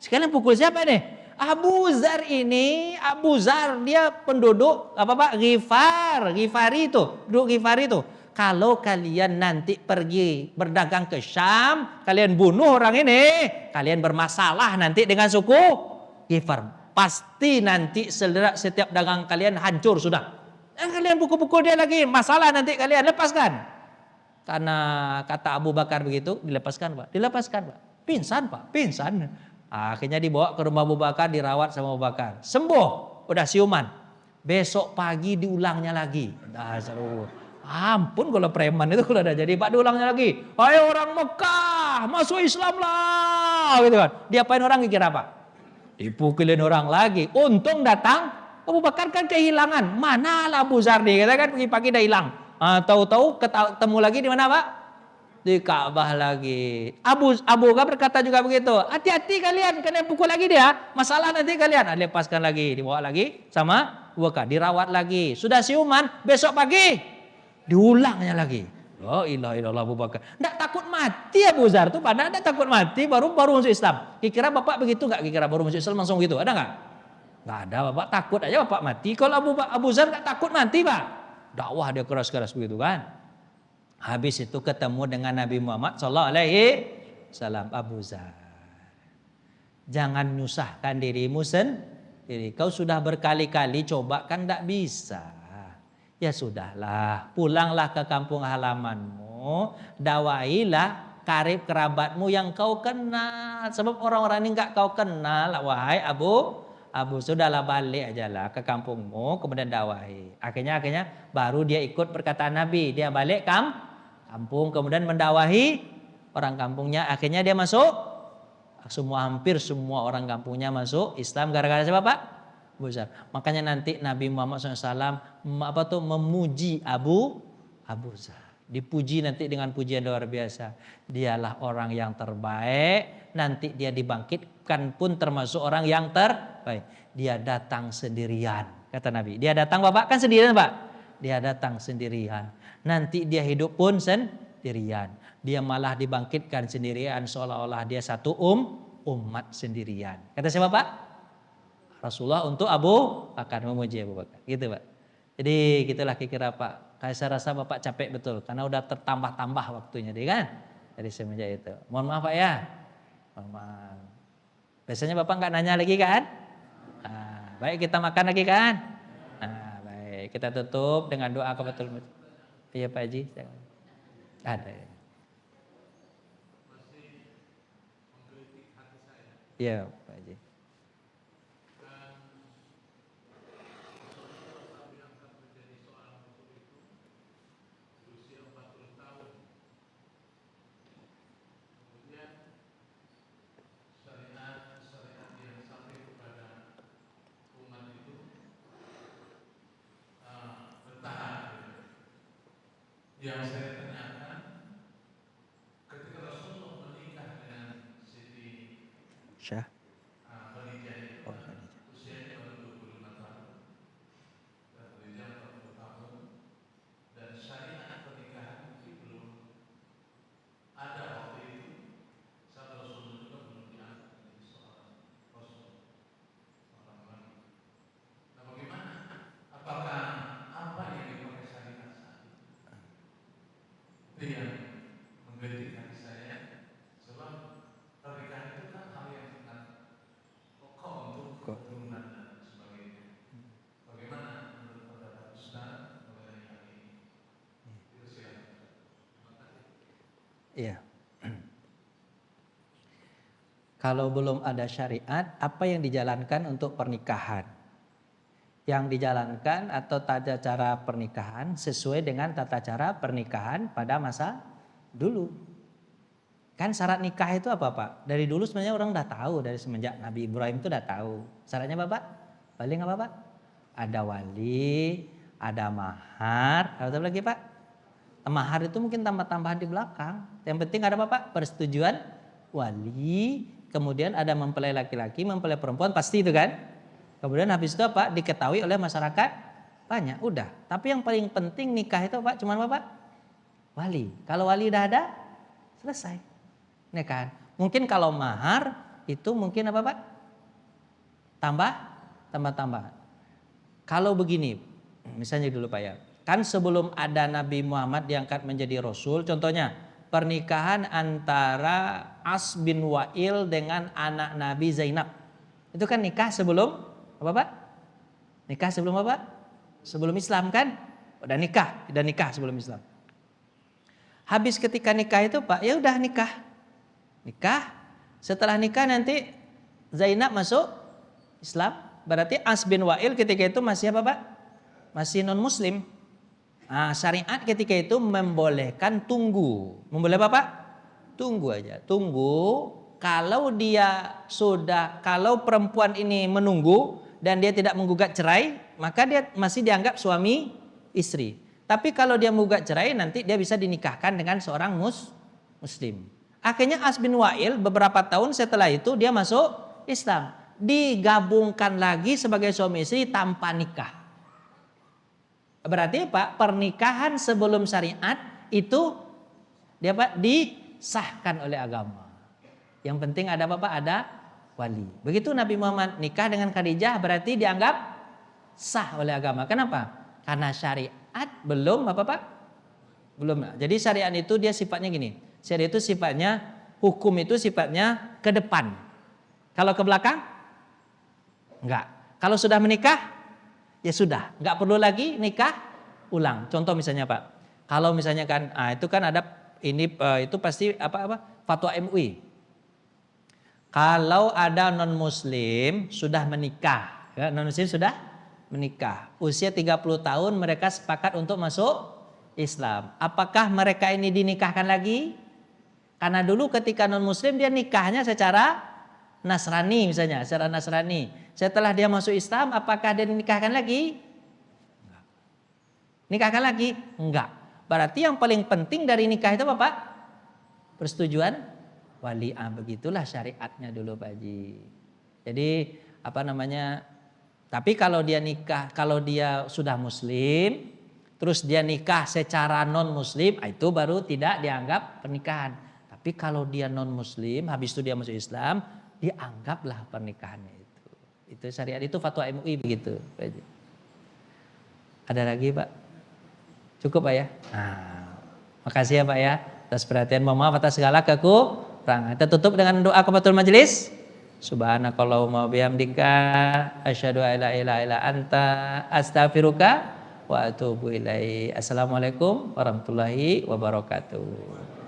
Sekalian pukul siapa nih? Abu Zar ini. Abu Zar dia penduduk apa Pak? Ghifari itu. Penduduk Ghifari itu. Kalau kalian nanti pergi berdagang ke Syam, kalian bunuh orang ini, kalian bermasalah nanti dengan suku Ghifar. Pasti nanti setiap dagang kalian hancur sudah. Kalian pukul-pukul dia lagi, masalah nanti kalian, lepaskan. Karena kata Abu Bakar begitu, dilepaskan Pak. Dilepaskan Pak. Pingsan Pak, pingsan. Akhirnya dibawa ke rumah Abu Bakar, dirawat sama Abu Bakar. Sembuh, udah siuman. Besok pagi diulangnya lagi. Ampun kalau preman itu kalau udah jadi Pak, diulangnya lagi. Ayo orang Mekah, masuk Islam lah. Gitu kan. Diapain orang kira apa? Dipukulin orang lagi. Untung datang Abu Bakar kan kehilangan. Mana lah Abu Zar nih, kita kan pagi-pagi dah hilang. Tahu-tahu ketemu lagi di mana Pak? Di Ka'bah lagi. Abu Bakar berkata juga begitu. Hati-hati kalian pukul lagi dia. Masalah nanti kalian. Lepaskan lagi, dibawa lagi sama Abu Bakar, dirawat lagi. Sudah siuman, besok pagi diulangnya lagi. La ilaha illallah Abu Bakar. Enggak takut mati Abu Zar tuh, padahal enggak takut mati baru masuk Islam. Kira Bapak begitu enggak? Kira baru masuk Islam langsung gitu. Ada enggak? Enggak ada, Bapak takut aja Bapak mati. Kalau Abu Zar enggak takut mati, Pak. Dakwah dia keras-keras begitu kan. Habis itu ketemu dengan Nabi Muhammad sallallahu alaihi wasallam. Abu Zar, jangan nyusahkan dirimu sendiri. Kau sudah berkali-kali coba kan enggak bisa. Ya sudahlah, pulanglah ke kampung halamanmu, dakwailah karib kerabatmu yang kau kenal. Sebab orang-orang ini enggak kau kenal, wahai Abu, sudahlah balik aja lah ke kampungmu, kemudian dakwahi. Akhirnya baru dia ikut perkataan Nabi, dia balik kampung, kemudian mendakwahi orang kampungnya. Akhirnya dia masuk, hampir semua orang kampungnya masuk Islam gara-gara siapa Pak? Abu Zar. Makanya nanti Nabi Muhammad SAW memuji Abu Zar. Dipuji nanti dengan pujian luar biasa. Dialah orang yang terbaik. Nanti dia dibangkitkan pun termasuk orang yang terbaik. Dia datang sendirian, kata Nabi. Dia datang Bapak kan sendirian Pak. Dia datang sendirian. Nanti dia hidup pun sendirian. Dia malah dibangkitkan sendirian seolah-olah dia satu umat sendirian. Kata siapa Pak? Rasulullah untuk Abu Bakar, memuji Abu Bakar. Gitu Pak. Jadi gitulah kira-kira Pak. Saya rasa Bapak capek betul karena udah tertambah-tambah waktunya deh kan. Dari semenjak itu. Mohon maaf Pak ya. Mohon maaf. Biasanya Bapak nggak nanya lagi kan? Baik kita makan lagi kan? Baik kita tutup dengan doa kebetul. Iya Pak Haji. Ada. Iya Pak Haji. Yang saya tanyakan, ketika Rasulullah menikah dengan Siti Syah. Khadijah, usianya baru 25 tahun, dan Khadijah 40 tahun, dan syariat pernikahan masih belum ada waktu itu. Saat Rasulullah juga belum diangkat menjadi seorang Rasul, seorang nabi. Nah, bagaimana? Apakah apa yang dipakai syariat saat itu yang menggelitik hati saya? Sebab pernikahan itu kan hal yang sangat pokok untuk keturunan dan sebagainya. Bagaimana menurut pendapat Ustaz mengenai hal ini? Itu silakan. Terima kasih. Iya. Kalau belum ada syariat, apa yang dijalankan untuk pernikahan? Yang dijalankan atau tata cara pernikahan sesuai dengan tata cara pernikahan pada masa dulu. Kan syarat nikah itu apa Pak? Dari dulu sebenarnya orang udah tahu, dari semenjak Nabi Ibrahim itu udah tahu. Syaratnya Bapak? Paling apa Pak? Ada wali, ada mahar, apa lagi Pak? Mahar itu mungkin tambah-tambahan di belakang. Yang penting ada apa Pak? Persetujuan wali, kemudian ada mempelai laki-laki, mempelai perempuan, pasti itu kan? Kemudian habis itu apa? Diketahui oleh masyarakat banyak, udah. Tapi yang paling penting nikah itu Pak, cuman apa Pak? Wali. Kalau wali udah ada, selesai. Nikahan. Mungkin kalau mahar itu mungkin apa Pak? Tambah. Kalau begini, misalnya dulu Pak ya. Kan sebelum ada Nabi Muhammad diangkat menjadi Rasul, contohnya pernikahan antara As bin Wa'il dengan anak Nabi Zainab. Itu kan nikah sebelum apa Pak? Nikah sebelum apa? Sebelum Islam kan? Udah nikah sebelum Islam. Habis ketika nikah itu Pak, ya udah nikah. Setelah nikah nanti Zainab masuk Islam. Berarti As bin Wa'il ketika itu masih apa Pak? Masih non muslim. Nah, syariat ketika itu membolehkan tunggu. Memboleh apa Pak? Tunggu aja. Tunggu. Kalau perempuan ini menunggu dan dia tidak menggugat cerai, maka dia masih dianggap suami istri. Tapi kalau dia menggugat cerai, nanti dia bisa dinikahkan dengan seorang muslim. Akhirnya As bin Wa'il beberapa tahun setelah itu dia masuk Islam. Digabungkan lagi sebagai suami istri tanpa nikah. Berarti Pak, pernikahan sebelum syariat itu dia Pak disahkan oleh agama. Yang penting ada apa Pak? Ada wali. Begitu Nabi Muhammad nikah dengan Khadijah berarti dianggap sah oleh agama. Kenapa? Karena syariat belum apa Pak? Belum. Jadi syariat itu dia sifatnya gini. Syariat itu sifatnya, hukum itu sifatnya ke depan. Kalau ke belakang? Enggak. Kalau sudah menikah? Ya sudah. Enggak perlu lagi nikah ulang. Contoh misalnya Pak. Kalau misalnya kan, itu kan ada ini itu pasti apa fatwa MUI. Kalau ada non muslim sudah menikah, ya, non muslim sudah menikah, usia 30 tahun mereka sepakat untuk masuk Islam. Apakah mereka ini dinikahkan lagi? Karena dulu ketika non muslim dia nikahnya secara Nasrani misalnya, secara Nasrani. Setelah dia masuk Islam, apakah dia dinikahkan lagi? Enggak. Nikahkan lagi? Enggak. Berarti yang paling penting dari nikah itu apa Pak? Persetujuan wali. Begitulah syariatnya dulu Pak Haji. Jadi tapi kalau dia nikah, kalau dia sudah muslim, terus dia nikah secara non muslim, itu baru tidak dianggap pernikahan. Tapi kalau dia non muslim, habis itu dia masuk Islam, dianggaplah pernikahannya itu. Itu syariat, itu fatwa MUI begitu Pak Haji. Ada lagi Pak? Cukup Pak ya? Makasih ya Pak ya atas perhatian. Mohon maaf atas segala kekurangan. Kita tutup dengan doa kafatul majelis. Subhanakallahumma bihamdika asyhadu an la ilaha illa anta astaghfiruka wa atubu ilaik. Assalamualaikum warahmatullahi wabarakatuh.